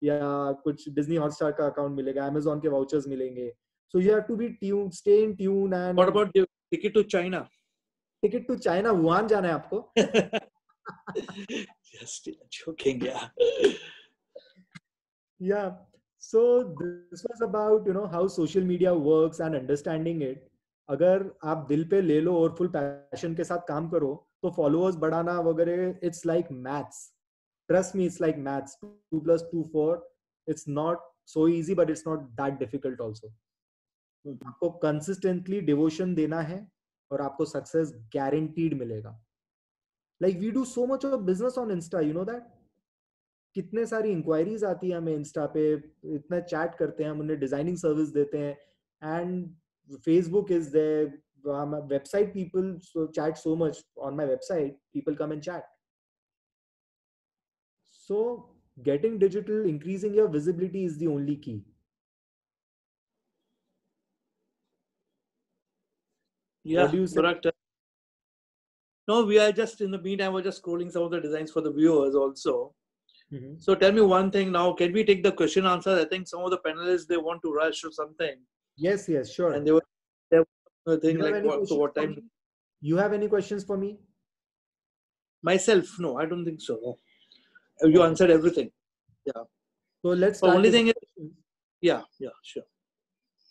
या कुछ Disney Hotstar का अकाउंट मिलेगा, Amazon के वाउचर्स मिलेंगे. So you have to be tuned, stay in tune. And what about the ticket to China? Ticket to China, Wuhan जाना है आपको? Just joking, yeah. Yeah. So this was about, how social media works and understanding it. अगर आप दिल पे ले लो और full passion के साथ काम करो तो फॉलोअर्स बढ़ाना वगैरह, it's like maths. Trust me, it's like maths. 2 + 2 4. It's not so easy, but it's not that difficult also. आपको कंसिस्टेंटली डिवोशन देना है और आपको सक्सेस गारंटीड मिलेगा. Like we do so much of business on Insta, you know that. कितने सारी inquiries आती है हमें इंस्टा पे, इतना चैट करते हैं हम, उन्हें डिजाइनिंग सर्विस देते हैं. And Facebook is there, website people so chat so much on my website, people come and chat. So getting digital, increasing your visibility is the only key. Yeah, what do you say? correct. No, we are just in the meantime, we're just scrolling some of the designs for the viewers also. Mm-hmm. So tell me one thing now, can we take the question answer? I think some of the panelists, they want to rush or something. Yes, sure. And they were thinking like, what time? You have any questions for me? Myself? No, I don't think so. You answered everything. Yeah. So let's start. The only thing is, yeah, sure.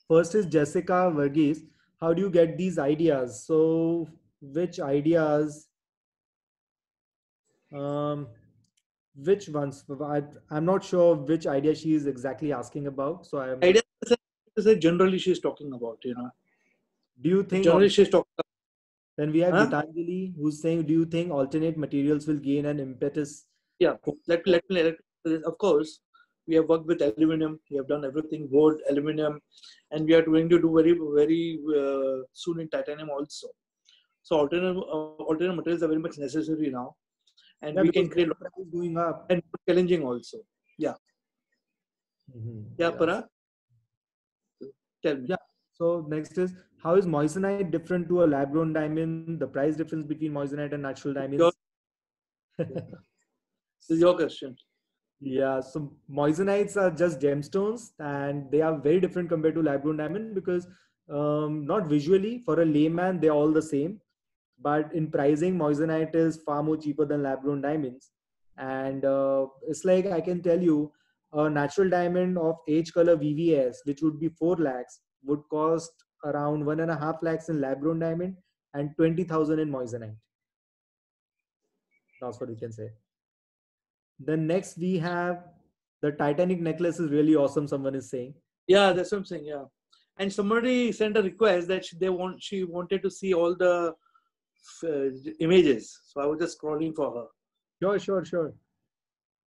First is Jessica Verghese. How do you get these ideas? So which ideas? Which ones? I'm not sure which idea she is exactly asking about. So I'm. Idea is generally she's talking about, Do you think? Generally she's talking about. Then we have Gitanjali who's saying, do you think alternate materials will gain an impetus? Yeah, let me. Of course, we have worked with aluminum. We have done everything wood, aluminum, and we are going to do very, very soon in titanium also. So alternate materials are very much necessary now, and we can create price going up and challenging also. Yeah. Mm-hmm. Yeah, Parag. Tell me. Yeah. So next is, how is moissanite different to a lab-grown diamond? The price difference between moissanite and natural diamonds. This is your question. Yeah, so moissanites are just gemstones and they are very different compared to lab-grown diamond because not visually, for a layman, they're all the same. But in pricing, moissanite is far more cheaper than lab-grown diamonds. And it's like, I can tell you, a natural diamond of H color VVS, which would be 4 lakhs, would cost around 1.5 lakhs in lab-grown diamond and 20,000 in moissanite. That's what we can say. Then next we have the Titanic necklace is really awesome, someone is saying. Yeah, that's what I'm saying. Yeah. And somebody sent a request that she wanted to see all the images. So I was just scrolling for her. Sure.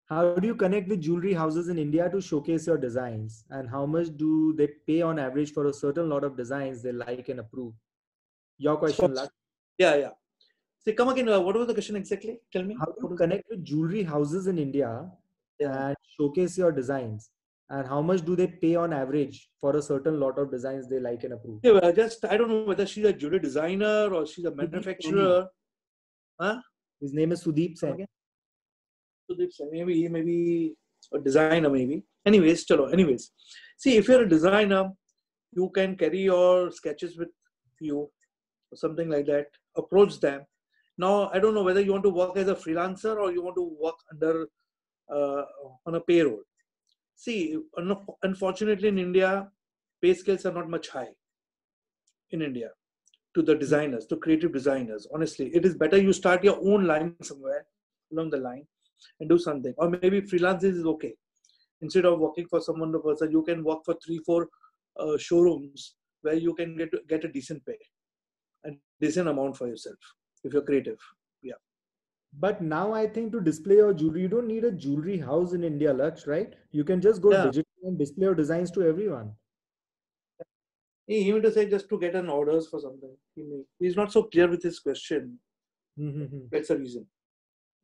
How do you connect with jewelry houses in India to showcase your designs? And how much do they pay on average for a certain lot of designs they like and approve? Your question, Lak. Yeah. So come again, what was the question exactly? Tell me. How do you connect with jewelry houses in India and showcase your designs? And how much do they pay on average for a certain lot of designs they like and approve? Yeah, I don't know whether she's a jewelry designer or she's a manufacturer. His name is Sudeep Sen. Sudeep Sen. Maybe a designer, maybe. Anyways, see, if you're a designer, you can carry your sketches with you or something like that. Approach them. Now, I don't know whether you want to work as a freelancer or you want to work under on a payroll. See, unfortunately in India, pay scales are not much high in India to the designers, to creative designers. Honestly, it is better you start your own line somewhere along the line and do something. Or maybe freelance is okay. Instead of working for someone, you can work for 3-4 showrooms where you can get a decent pay and decent amount for yourself if you're creative. Yeah. But now I think to display your jewelry, you don't need a jewelry house in India, Laksh, right? You can just go digital and display your designs to everyone. He meant to say just to get an orders for something. He's not so clear with his question. Mm-hmm. That's the reason.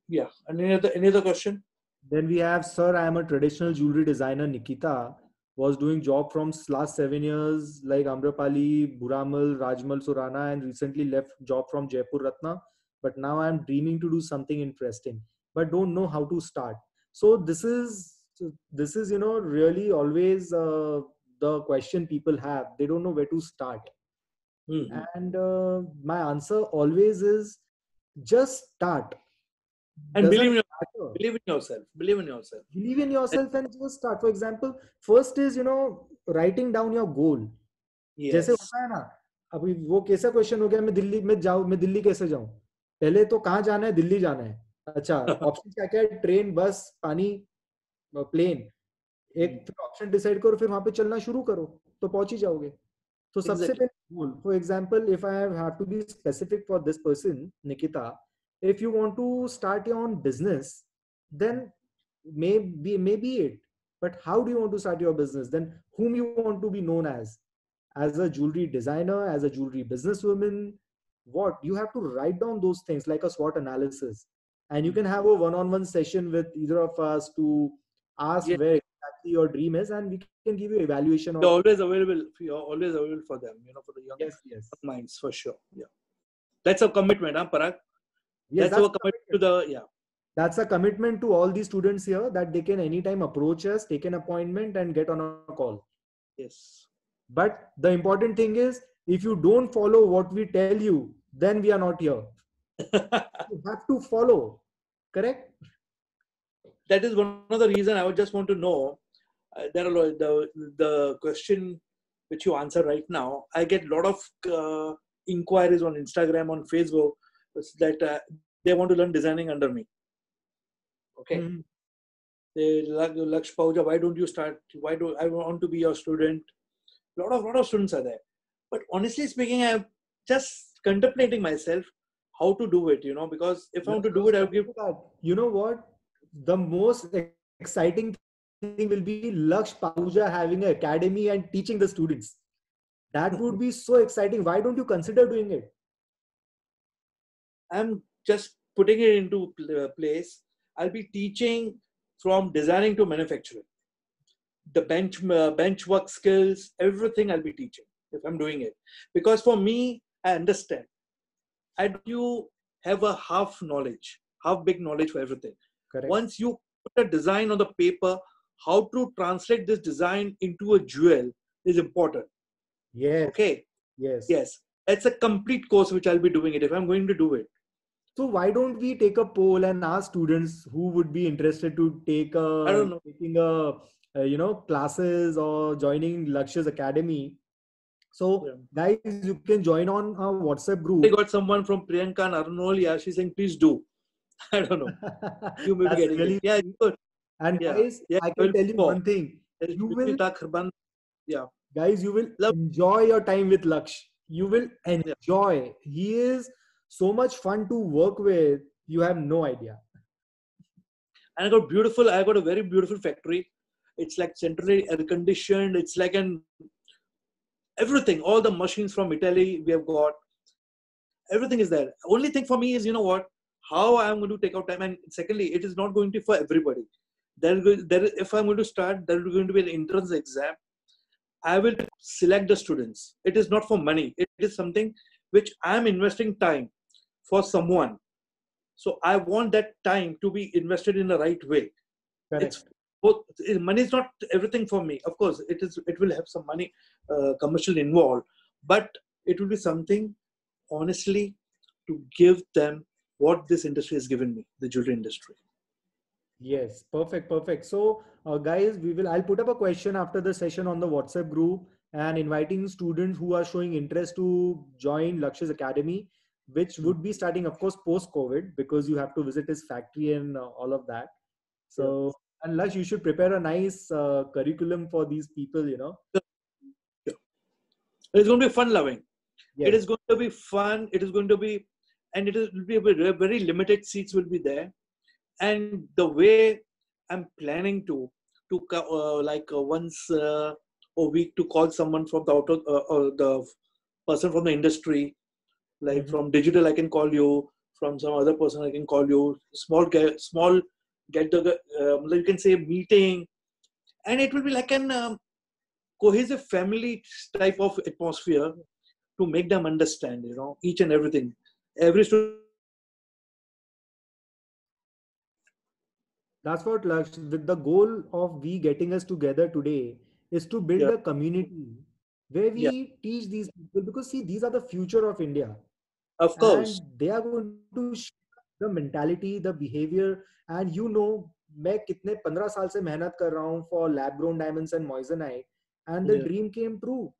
Yeah. And any other question? Then we have, sir, I am a traditional jewelry designer. Nikita was doing job from last 7 years like Amrapali, Buramal, Rajmal Surana, and recently left job from Jaipur Ratna. But now I am dreaming to do something interesting, but don't know how to start. So this is really always the question people have. They don't know where to start. Mm-hmm. And my answer always is just start. And Doesn't believe in matter. believe in yourself. Believe in yourself. Believe in yourself and just start. For example, first is writing down your goal. जैसे Yes. होता है ना, अभी वो कैसा question हो गया, मैं दिल्ली कैसे जाऊं? पहले तो कहाँ जाना है? दिल्ली जाना है. अच्छा, ऑप्शन क्या क्या है? ट्रेन, बस, पानी, प्लेन. एक ऑप्शन डिसाइड करो, फिर वहां पे चलना शुरू करो, तो पहुंच ही जाओगे. तो सबसे Exactly. पहले goal. For example, if I have to be specific for this person, Nikita, if you want to start your own business, then maybe it, but how do you want to start your business? Then whom you want to be known as a jewelry designer, as a jewelry businesswoman? What you have to write down those things like a SWOT analysis, and you can have a one-on-one session with either of us to ask Yes. where exactly your dream is, and we can give you evaluation You're of. always available. You're always available for them. For the young Yes. minds, for sure. Yeah. That's a commitment, huh, Parag? Yes, That's our commitment to the that's a commitment to all the students here, that they can anytime approach us, take an appointment, and get on a call. Yes. But the important thing is, if you don't follow what we tell you, then we are not here. You have to follow. Correct? That is one of the reason I would just want to know. There are the question which you answer right now. I get a lot of inquiries on Instagram, on Facebook, that they want to learn designing under me. Okay. Mhm. Laksh Pahuja, why don't you start? Why do I want to be your student? Lot of students are there. But honestly speaking, I'm just contemplating myself how to do it, because if I want to do it, I'll give. You know what? The most exciting thing will be Laksh Pahuja having an academy and teaching the students. That would be so exciting. Why don't you consider doing it? I'm just putting it into place. I'll be teaching from designing to manufacturing. The bench work skills, everything I'll be teaching if I'm doing it. Because for me, I understand. You have a half big knowledge for everything. Correct. Once you put a design on the paper, how to translate this design into a jewel is important. Yes. Okay. Yes. It's a complete course which I'll be doing it if I'm going to do it. So why don't we take a poll and ask students who would be interested to take taking classes or joining Lakshya's Academy? So guys, you can join on our WhatsApp group. I got someone from Priyanka and Arnol. Yeah, she's saying, please do. I don't know. You may be getting it. Yeah, good. And guys, I can tell you one thing. You will, guys, you will enjoy your time with Laksh. You will enjoy. He is so much fun to work with. You have no idea. And I got a very beautiful factory. It's like centrally air conditioned. It's like everything, all the machines from Italy we have got. Everything is there. Only thing for me is, how I'm going to take out time. And secondly, it is not going to be for everybody. If I'm going to start, there is going to be an entrance exam. I will select the students. It is not for money. It is something which I'm investing time for someone. So I want that time to be invested in the right way. Correct. Money is not everything for me. Of course, it will have some money, commercial involved, but it will be something, honestly, to give them what this industry has given me, the jewelry industry. Yes, perfect. So, guys, I'll put up a question after the session on the WhatsApp group and inviting students who are showing interest to join Lakshya's Academy, which would be starting, of course, post-COVID, because you have to visit his factory and all of that. So, and Laksh, you should prepare a nice curriculum for these people, It's going to be fun-loving. Yes. It is going to be fun. It is going to be, and it will be very limited seats will be there. And the way I'm planning to, to once a week to call someone from the the person from the industry, like from digital I can call you, from some other person I can call you, small get the you can say meeting, and it will be like an cohesive family type of atmosphere to make them understand, each and everything. Every student. That's what Laksh, with the goal of we getting us together today is to build Yeah, a community where yeah, we teach these people, because see, these are the future of India, of and course. they are going to shape the mentality, the behavior. And मैं कितने 15 साल से मेहनत कर रहा हूँ for lab grown diamonds and moissanite, and the Yeah, dream came true.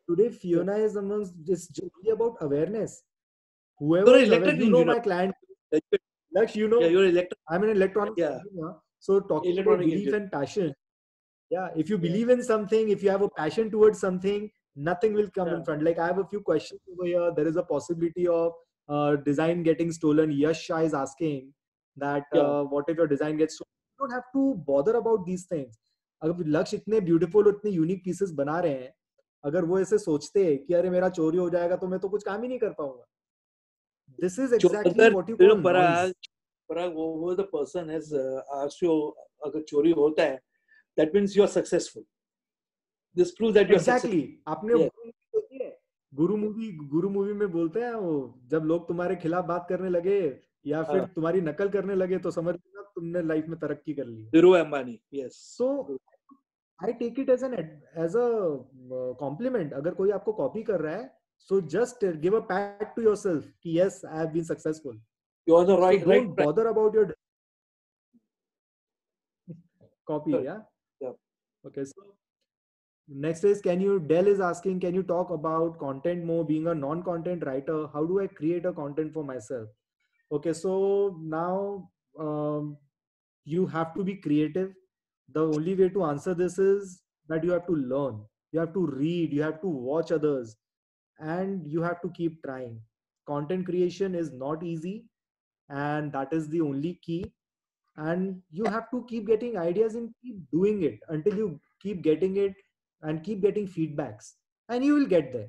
Today yeah. Fiona is amongst, it's just really about awareness. Whoever You're an is aware, electrical engineer. my client, Like, Laksh, yeah, you're electric. I'm an electronics Yeah, engineer. So talking about electronic belief engineer. and passion, yeah, if you Yeah, believe in something, if you have a passion towards something, nothing will come yeah, in front. Like I have a few questions over here. There is a possibility of design getting stolen. Yash Shah is asking that yeah. what if your design gets stolen? You don't have to bother about these things. अगर लक्ष्य इतने beautiful इतने unique pieces बना रहे हैं, अगर वो ऐसे सोचते हैं कि अरे मेरा चोरी हो जाएगा तो मैं तो कुछ काम ही नहीं कर पाऊंगा. This is exactly अगर what you call Parag noise. whoever the person has asked you, अगर चोरी होता है, that means you are successful. This proves that you are successful. Exactly आपने Yeah. गुरु मूवी में बोलते हैं वो, जब लोग तुम्हारे खिलाफ बात करने लगे या फिर तुम्हारी नकल करने लगे तो समझ लेना तुमने लाइफ में तरक्की कर ली है. Dhruv Ambani. Yes. So I take it as a compliment. अगर कोई आपको कॉपी कर रहा है, so just give a pat to yourself कि yes I have been successful. You are the so right don't track. Bother about your copy. या Yeah. Okay. Next is, Dell is asking, can you talk about content more? Being a non-content writer, how do I create a content for myself? Okay, so now you have to be creative. The only way to answer this is that you have to learn, you have to read, you have to watch others, and you have to keep trying. Content creation is not easy, and that is the only key. And you have to keep getting ideas and keep doing it until you keep getting it and keep getting feedbacks, and you will get there.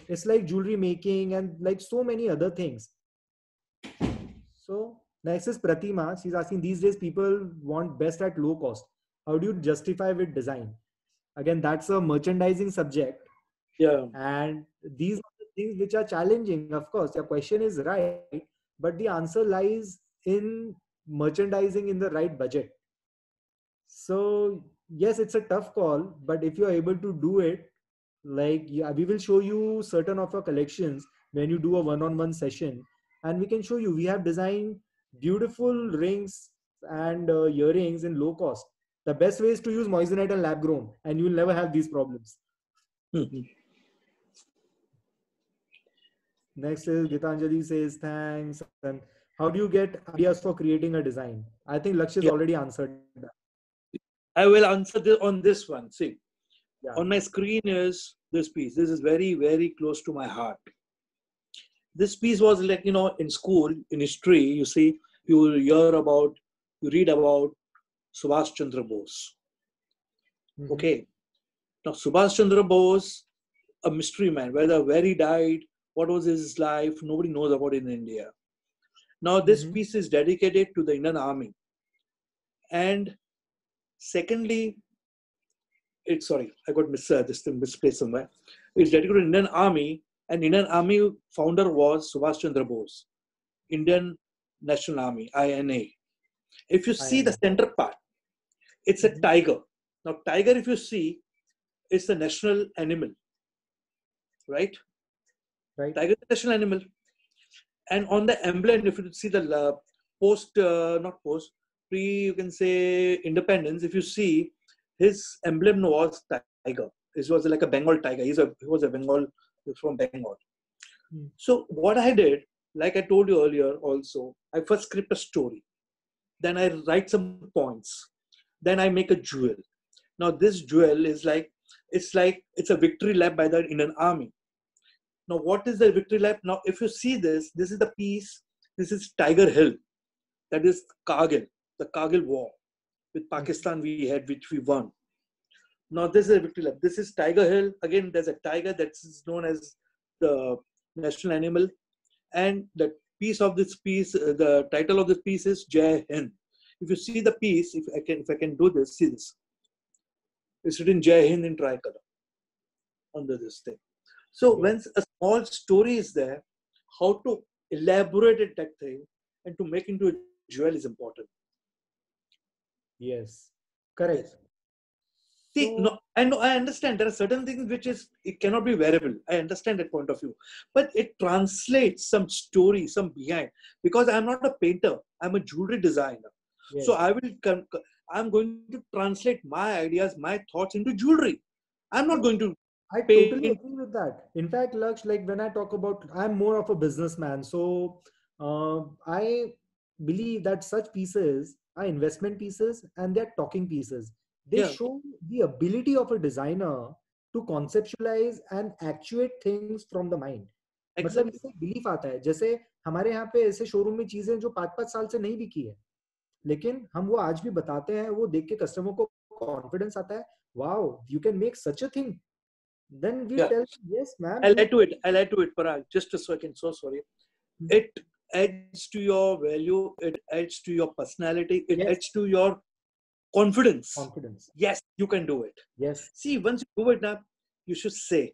It's like jewelry making and like so many other things. So next is Pratima. She's asking, these days people want best at low cost. How do you justify with design? Again, that's a merchandising subject. Yeah. And these are the things which are challenging. Of course, your question is right, but the answer lies in merchandising in the right budget. So yes, it's a tough call, but if you're able to do it, like, yeah, we will show you certain of our collections when you do a one-on-one session, and we can show you, we have designed beautiful rings and earrings in low cost. The best way is to use moissanite and lab grown, and you will never have these problems. Next is Gitanjali says thanks. And how do you get ideas for creating a design? I think Lakshya's Yeah. already answered that. I will answer on this one. See, Yeah. on my screen is this piece. This is very, very close to my heart. This piece was like, in school, in history, you see, you read about Subhash Chandra Bose. Mhm. Okay. Now, Subhash Chandra Bose, a mystery man, where he died, what was his life, nobody knows about it in India. Now, this Mhm. piece is dedicated to the Indian Army. And secondly, I got misplaced somewhere. It's dedicated to Indian Army, and Indian Army founder was Subhash Chandra Bose, Indian National Army, INA. If you see the INA. center part, it's a Mhm. tiger. Now, tiger, if you see, is the national animal, right? Right. Tiger is the national animal. And on the emblem, if you see the you can say independence, if you see, his emblem was tiger. It was like a Bengal tiger. He was a Bengal, from Bengal. Hmm. So what I did, like I told you earlier also, I first script a story. Then I write some points. Then I make a jewel. Now this jewel is it's a victory lap by the Indian Army. Now what is the victory lap? Now if you see this is the piece. This is Tiger Hill. That is Kargil, the Kargil War. With Pakistan, we had, which we won. Now this is a victory lap. This is Tiger Hill. Again, there's a tiger that's known as the national animal. And the piece of this piece, the title of this piece is Jai Hind. If you see the piece, if I can do this, see this. It's written Jai Hind in tricolor under this thing. So when a small story is there, how to elaborate it, that thing, and to make into a jewel is important. Yes, correct. See, no, I know, I understand there are certain things which is it cannot be variable. I understand that point of view, but it translates some story, some behind. Because I'm not a painter, I'm a jewelry designer. Yes. So I'm going to translate my ideas, my thoughts into jewelry. I'm not going to. I totally agree with that. In fact, Laksh, like when I talk about, I'm more of a businessman. So I believe that such pieces are investment pieces and they're talking pieces. They show the ability of a designer to conceptualize and actuate things from the mind. मतलब इससे belief आता है. जैसे हमारे यहाँ पे ऐसे showroom में चीजें जो 5-5 साल से नहीं बिकी है, लेकिन हम वो आज भी बताते हैं, वो देख के कस्टमर को कॉन्फिडेंस आता है. Wow, you can make such a thing. Then we tell, yes, ma'am. I'll add to it, Parag. Just a second. So sorry. It adds to your value. It adds to your personality. It adds to your confidence. Yes, you can do it. Yes. See, once you do it now, you should say,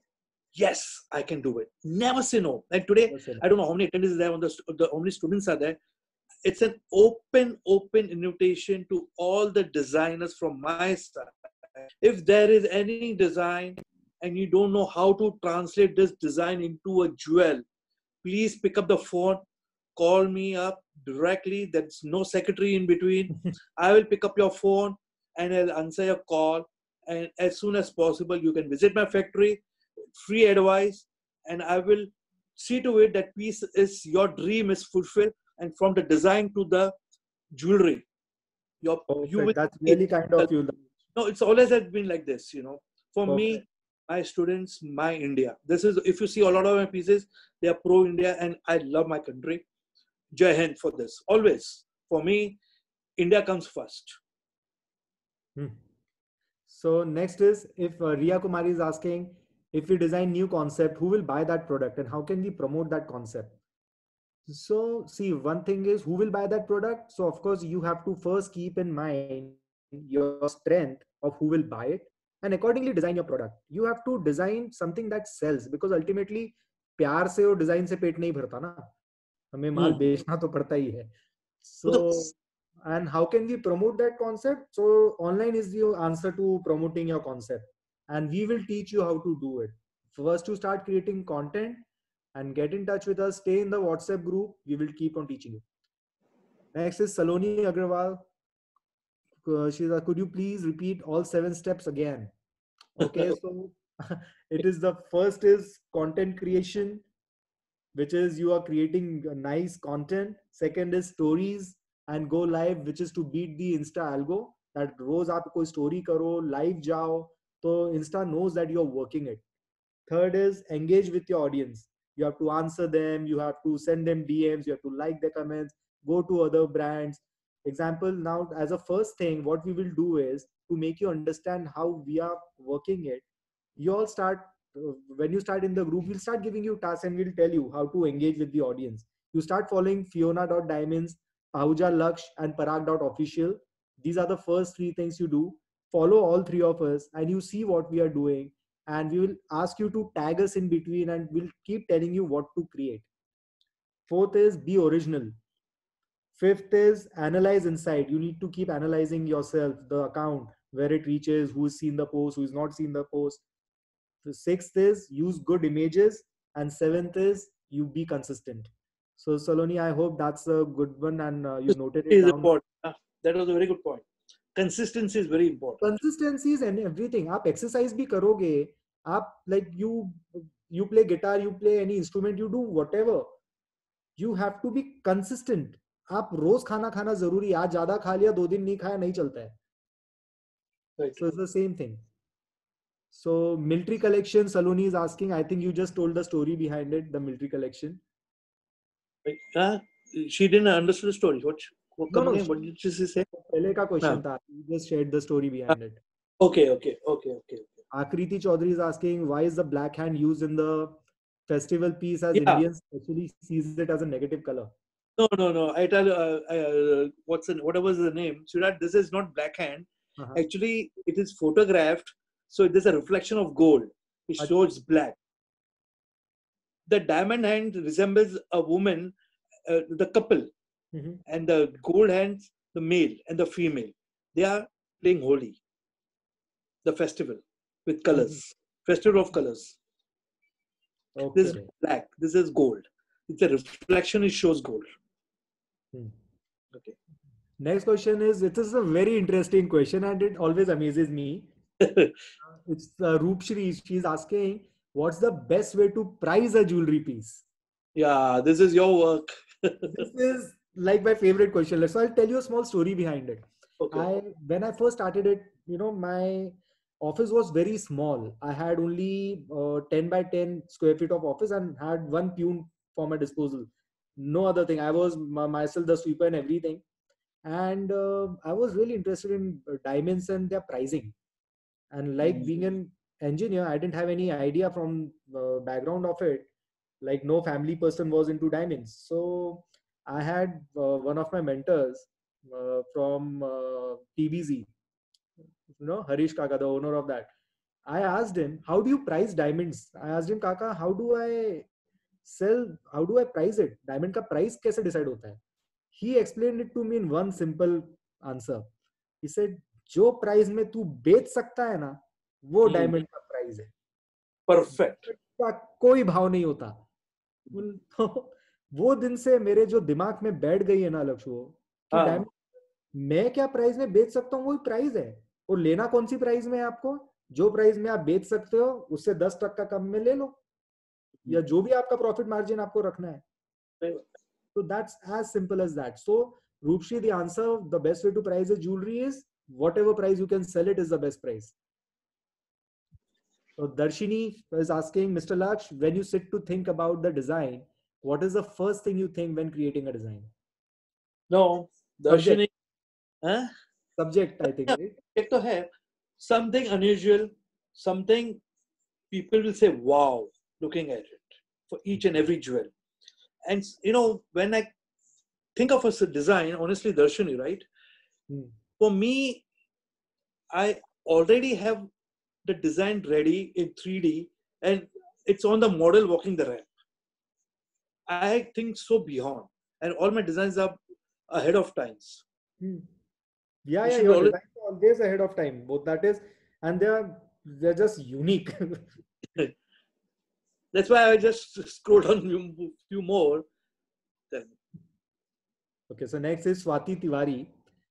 yes, I can do it. Never say no. Like today, I don't know how many attendees there on how many students are there. It's an open invitation to all the designers from my side. If there is any design and you don't know how to translate this design into a jewel, please pick up the phone, call me up directly. There's no secretary in between. I will pick up your phone and I'll answer your call. And as soon as possible, you can visit my factory, free advice, and I will see to it that your dream is fulfilled. And from the design to the jewelry, that's really kind of you. No, it's always been like this, For me, my students, my India. This is, if you see a lot of my pieces, they are pro-India and I love my country. Jai Hind for this. Always. For me, India comes first. So next is, if Riya Kumari is asking, if we design new concept, who will buy that product and how can we promote that concept? So see, one thing is who will buy that product. So of course, you have to first keep in mind your strength of who will buy it and accordingly design your product. You have to design something that sells because ultimately प्यार से और design से पेट नहीं भरता ना, हमें माल बेचना तो पड़ता ही है. So and how can we promote that concept? So online is the answer to promoting your concept and we will teach you how to do it. First, to start creating content and get in touch with us. Stay in the WhatsApp group. We will keep on teaching you. Next is Saloni Agrawal. She said, could you please repeat all 7 steps again? Okay, so it is the first is content creation, which is you are creating nice content. Second is stories and go live, which is to beat the Insta algo. That रोज आप कोई story करो, live जाओ, तो Insta knows that you are working it. Third is engage with your audience. You have to answer them, you have to send them DMs, you have to like their comments, go to other brands. Example, now as a first thing, what we will do is to make you understand how we are working it. You all start, when you start in the group, we'll start giving you tasks and we'll tell you how to engage with the audience. You start following Fiona.Diamonds, Ahuja Laksh and Parag.Official. These are the first 3 things you do. Follow all 3 of us and you see what we are doing. And we will ask you to tag us in between and we'll keep telling you what to create. Fourth is be original. Fifth is analyze insight. You need to keep analyzing yourself, the account, where it reaches, who's seen the post, who's not seen the post. The 6th is use good images. And 7th is you be consistent. So Saloni, I hope that's a good one and you noted it down. Important. That was a very good point. Consistency is very important. Consistency is and everything. आप exercise भी करोगे, आप like you play guitar, you play any instrument, you do whatever. You have to be consistent. आप रोज खाना जरूरी, आज ज्यादा खा लिया 2 दिन नहीं खाया नहीं चलता है. Right. So it's the same thing. So military collection, Saloni is asking, I think you just told the story behind it, the military collection. She didn't understand the story. Come no. again. What did you say? पहले का No. question था. You just shared the story behind it. Okay. Akriti Chaudhary is asking, why is the black hand used in the festival piece, as Yeah. Indians actually sees it as a negative color? No. I tell whatever the name. Suraj, this is not black hand. Uh-huh. Actually, it is photographed. So there's a reflection of gold. It shows black. The diamond hand resembles a woman, the couple, Mhm. and the gold hands, the male and the female. They are playing Holi, the festival with colors, festival of colors. This is Okay. black, this is gold. It's a reflection, it shows gold. Hmm. Okay. Next question is, it is a very interesting question and it always amazes me. It's Roopshri. She's asking, what's the best way to price a jewelry piece? Yeah, this is your work. This is like my favorite question. So I'll tell you a small story behind it. Okay. When I first started it, my office was very small. I had only 10 by 10 square feet of office and had one pune for my disposal. No other thing. I was myself the sweeper and everything. And I was really interested in diamonds and their pricing. And like being an engineer, I didn't have any idea from background of it. Like no family person was into diamonds. So I had one of my mentors from TBZ, Harish Kaka, the owner of that. I asked him, how do you price diamonds? I asked him, Kaka, how do I price it? Diamond ka price kaise decide hota hai? He explained it to me in one simple answer. He said, जो price में तू बेच सकता है ना, वो diamond का price है. Perfect. का कोई भाव नहीं होता. तो वो दिन से मेरे जो दिमाग में बैठ गई है ना लक्ष्य, कि डायमंड मैं क्या प्राइस में बेच सकता हूँ, वही प्राइस है. और लेना कौन सी प्राइस में है आपको? जो प्राइस में आप बेच सकते हो उससे 10% कम में ले लो, या जो भी आपका प्रॉफिट मार्जिन आपको रखना है. So that's as simple as that. So Roopshri, the answer, the best way to price a jewelry is whatever price you can sell it is the best price. So Darshini is asking, Mr. Laksh, when you sit to think about the design, what is the first thing you think when creating a design? No, Darshini. Huh? Subject, I think. Right? It to have something unusual, something people will say, wow, looking at it for each and every jewel. And when I think of a design, honestly, Darshini, right? For me, I already have the design ready in 3D and it's on the model walking the ramp. I think so beyond, and all my designs are ahead of times. Yeah, your designs are always ahead of time. Both that is, and they're just unique. That's why I just scrolled on a few more. Okay, so next is Swati Tiwari.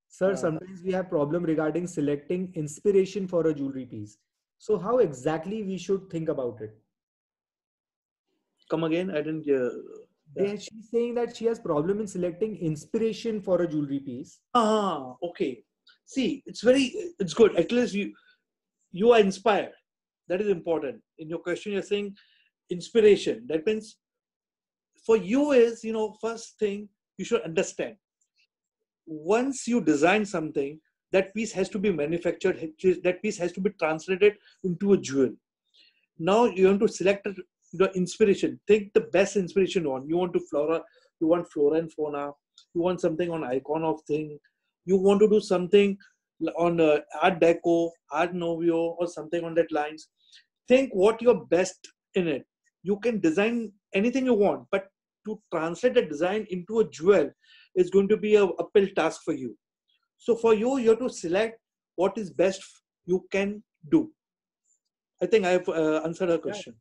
Sir, sometimes we have problem regarding selecting inspiration for a jewelry piece. So how exactly we should think about it? Come again? I didn't hear. Yeah. She's saying that she has problem in selecting inspiration for a jewelry piece. Okay. See, it's good. At least you are inspired. That is important. In your question, you're saying inspiration. That means for you is, first thing you should understand. Once you design something, that piece has to be manufactured. That piece has to be translated into a jewel. Now you want to select the inspiration. Take the best inspiration on. You want flora and fauna. You want something on icon of thing. You want to do something on Art Deco, Art Nouveau, or something on that lines. Think what you're best in it. You can design anything you want, but to translate the design into a jewel is going to be a uphill task for you. So for you, you have to select what is best you can do. I think I've answered her question.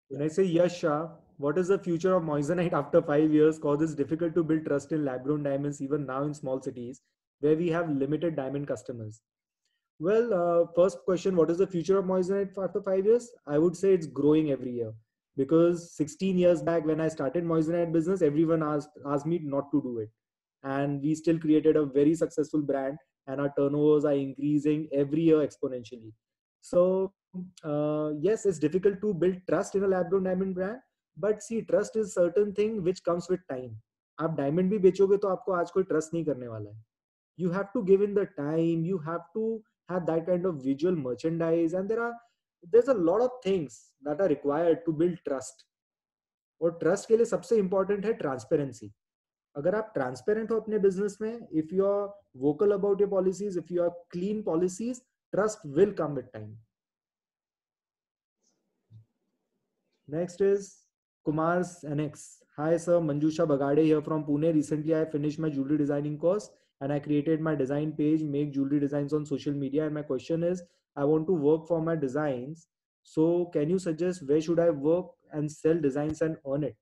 When I say Yash Shah, what is the future of Moissanite after 5 years? Cause it's difficult to build trust in lab-grown diamonds even now in small cities where we have limited diamond customers. Well, first question, what is the future of Moissanite after 5 years? I would say it's growing every year, because 16 years back when I started Moissanite business, everyone asked me not to do it. And we still created a very successful brand and our turnovers are increasing every year exponentially. So yes, it's difficult to build trust in a lab-grown diamond brand, but see, trust is certain thing which comes with time. आप diamond भी बेचोगे तो आपको आज कोई trust नहीं करने वाला है. You have to give in the time, you have to have that kind of visual merchandise, and there's a lot of things that are required to build trust. और ट्रस्ट के लिए सबसे इंपॉर्टेंट है transparency. अगर आप transparent हो अपने business में, if you are vocal about your policies, if you are clean policies, trust will come with time. Next is Kumar's NX. Hi sir, Manjusha Bagade here from Pune. Recently I finished my jewelry designing course and I created my design page, make jewelry designs on social media, and my question is, I want to work for my designs. So can you suggest where should I work and sell designs and earn it?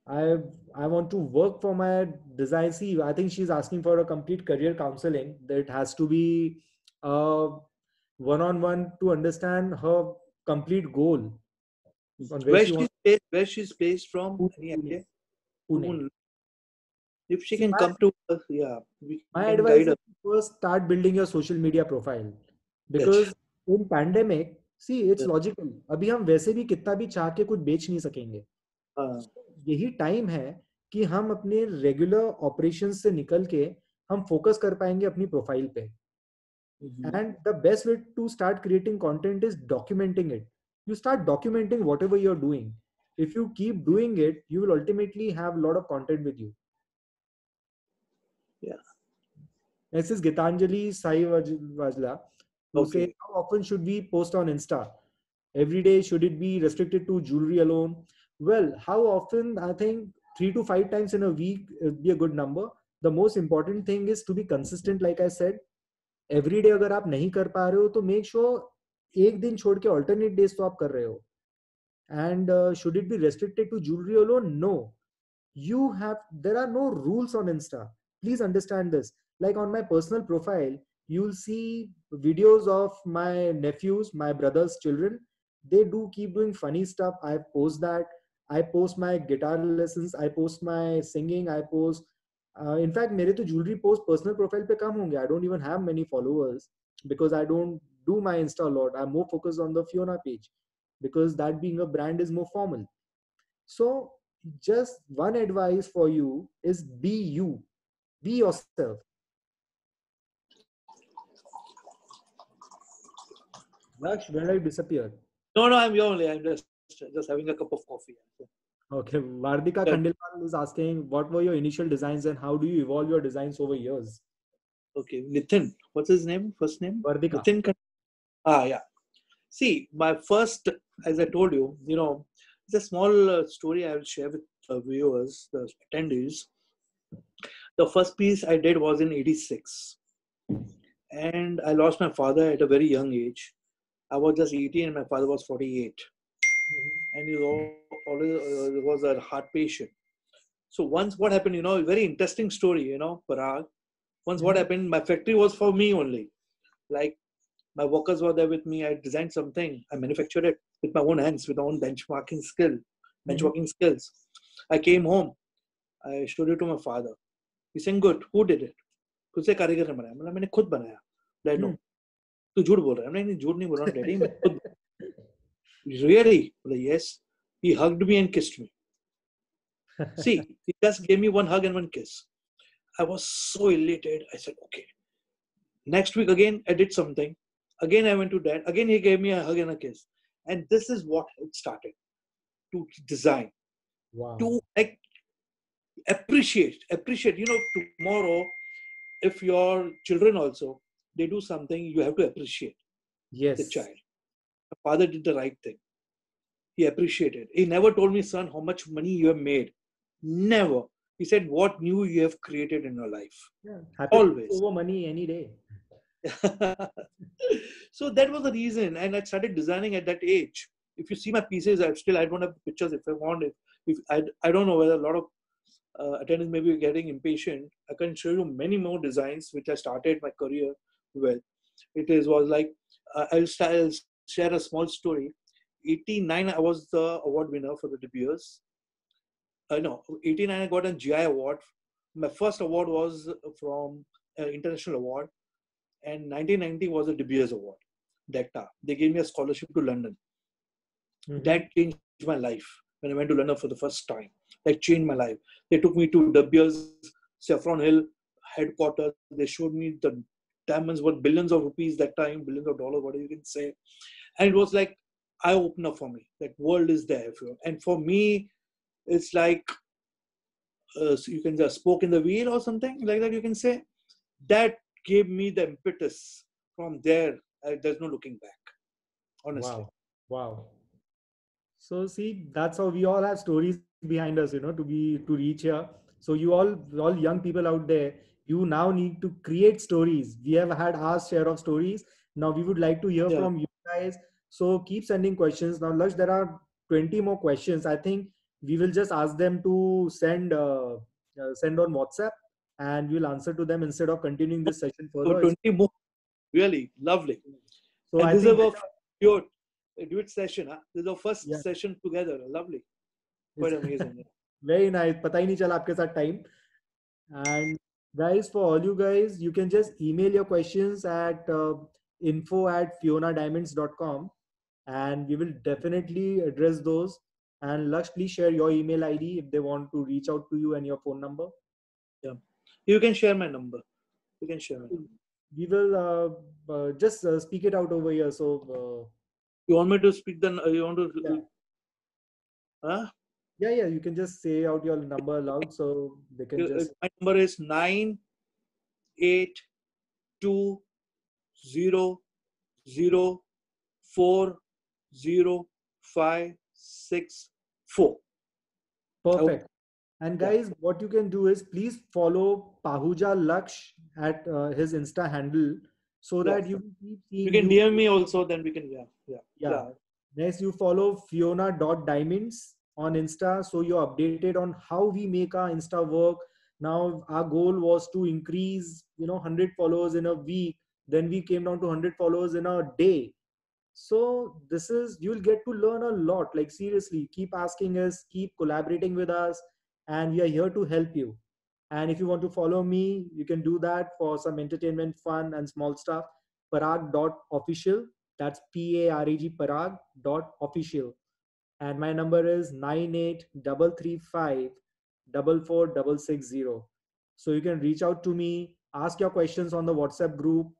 I want to work for my design. See, I think she's asking for a complete career counseling. That has to be one-on-one to understand her complete goal. Where she's based from? Pune. If she can come to us, yeah, we my can advice guide her. is first start building your social media profile, because in pandemic, see, it's logical. अभी हम वैसे भी कितना भी चाह के कुछ बेच नहीं सकेंगे. यही टाइम है कि हम अपने रेगुलर ऑपरेशंस से निकल के हम फोकस कर पाएंगे अपनी प्रोफाइल पे. And the best way to start creating content is documenting it. You start documenting whatever you're doing. If you keep doing it, you will ultimately have a lot of content with you. Yeah. Next is Gitanjali Sai Vajla, who says, how often should we post on Insta? Every day? Should it be restricted to jewelry alone? Well, how often? I think 3 to 5 times in a week would be a good number. The most important thing is to be consistent, like I said. Every day अगर आप नहीं कर पा रहे हो तो make sure एक दिन छोड़ के alternate days तो आप कर रहे हो. And should it be restricted to jewelry alone? No. There are no rules on Insta. Please understand this. Like on my personal profile, you'll see videos of my nephews, my brother's children. They do keep doing funny stuff. I post that. I post my guitar lessons. I post my singing. I post. In fact, मेरे तो jewelry post personal profile पे कम होंगे. I don't even have many followers because I don't do my Insta a lot. I'm more focused on the Fiona page because that being a brand is more formal. So just one advice for you is be you. Be yourself. Laksh, where have you disappeared? No, I'm here only. I'm just having a cup of coffee. Okay, Vardika Kandilpal is asking, what were your initial designs and how do you evolve your designs over years? Okay, Nitin. What's his name? First name? Vardika. Nitin. Yeah. See, my first, as I told you, it's a small story I will share with viewers, the attendees. The first piece I did was in '86. And I lost my father at a very young age. I was just 18 and my father was 48. And he was a heart patient. So once what happened, a very interesting story, Parag. Once what happened, my factory was for me only. Like my workers were there with me. I designed something. I manufactured it with my own hands, with my own benchmarking skills. I came home. I showed it to my father. He said, good. Who did it? खुद से कारीगर ने बनाया. मतलब मैंने खुद बनाया. Dad, no. तू झूठ बोल रहा है. मैंने झूठ नहीं बोल रहा हूँ, Daddy. मैं खुद. Really? Yes. He hugged me and kissed me. See, he just gave me one hug and one kiss. I was so elated. I said, okay. Next week again, I did something. Again, I went to Dad. Again, he gave me a hug and a kiss. And this is what it started to design. Wow. To appreciate. Tomorrow, if your children also, they do something, you have to appreciate the child. My father did the right thing. He appreciated. He never told me, son, how much money you have made. Never. He said, what new you have created in your life. Yeah, always. Over money any day. So that was the reason. And I started designing at that age. If you see my pieces, I don't have pictures. If I want it, I don't know whether a lot of attendants may be getting impatient. I can show you many more designs which I started my career with. Was like, I'll share a small story. 89, I was the award winner for the De Beers. 89, I got a GI award. My first award was from international award. And 1990 was a De Beers award. They gave me a scholarship to London. That changed my life. when I went to London for the first time. That changed my life. They took me to De Beers Saffron Hill headquarters. They showed me the diamonds worth billions of rupees that time, billions of dollars, whatever you can say. And it was like eye opener for me. That world is there. And for me, it's like so you can just spoke in the wheel or something like that. You can say that gave me the impetus. From there, there's no looking back. Honestly. Wow. So see, that's how we all have stories behind us, to reach here. So you all young people out there, you now need to create stories. We have had our share of stories. Now we would like to hear Yeah. from you guys. So keep sending questions. Now, Laksh, there are 20 more questions. I think we will just ask them to send on WhatsApp, and we'll answer to them instead of continuing this session So further. 20 more. Really lovely. So And I this is think our duet session. Huh? This is our first yeah, session together. Lovely. Quite it's amazing. Yeah. very nice. पता ही नहीं चला आपके साथ time. And guys, for all you guys, you can just email your questions at info@fionadiamonds.com, and we will definitely address those. And Laksh, please share your email ID if they want to reach out to you and your phone number. Yeah. You can share my number. You can share my number. We will just speak it out over here. So You want me to speak the? You want to? yeah. Huh? Yeah, you can just say out your number aloud so they can just. My number is 9820040564. Perfect. And guys, what you can do is please follow Pahuja Laksh at his Insta handle so that you will keep seeing. You can DM me also, then we can, yeah. Next, you follow Fiona.diamonds on Insta so you're updated on how we make our Insta work. Now, our goal was to increase, 100 followers in a week. Then we came down to 100 followers in a day. So you'll get to learn a lot. Like seriously, keep asking us, keep collaborating with us, and we are here to help you. And if you want to follow me, you can do that for some entertainment, fun, and small stuff. Parag.official. That's PARAG Parag.official. And my number is 9833544660. So you can reach out to me, ask your questions on the WhatsApp group,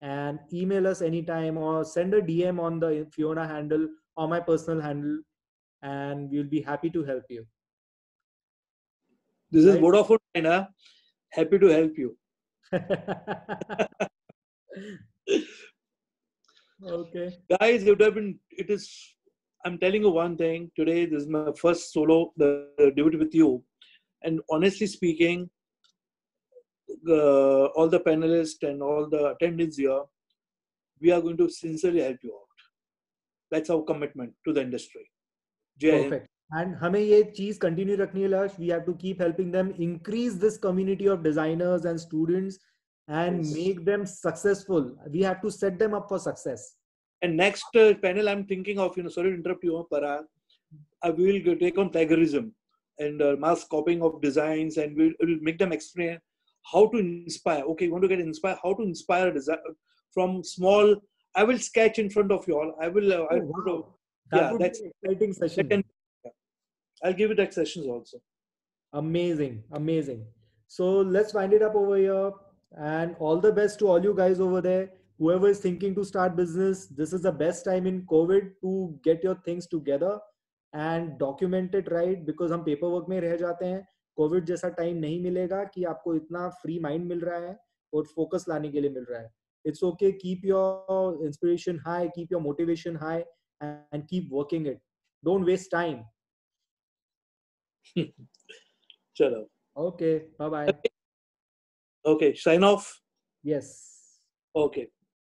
and email us anytime or send a DM on the Fiona handle or my personal handle, and we'll be happy to help you. This is Vodafone, huh? Happy to help you. Okay. Guys, I'm telling you one thing. Today, this is my first solo duet with you. And honestly speaking, all the panelists and all the attendees here, we are going to sincerely help you out. That's our commitment to the industry. Perfect. And हमें ये चीज continue रखनी है Laksh. We have to keep helping them increase this community of designers and students and make them successful. We have to set them up for success. And next panel, I'm thinking of, sorry to interrupt you, Parag. I will take on plagiarism and mass copying of designs, and we'll make them explain how to inspire. Okay, you want to get inspired? How to inspire a design from small? I will sketch in front of you all. I will. That would be an exciting session. I'll give you that sessions also. Amazing. So let's wind it up over here. And all the best to all you guys over there. Whoever is thinking to start business, this is the best time in COVID to get your things together and document it right, because हम paperwork में रह जाते हैं. COVID जैसा time नहीं मिलेगा कि आपको इतना free mind मिल रहा है और focus लाने के लिए मिल रहा है. It's okay. Keep your inspiration high, keep your motivation high, and keep working it. Don't waste time. Chalo. Okay. Bye-bye. Okay. Sign off. Yes. Okay.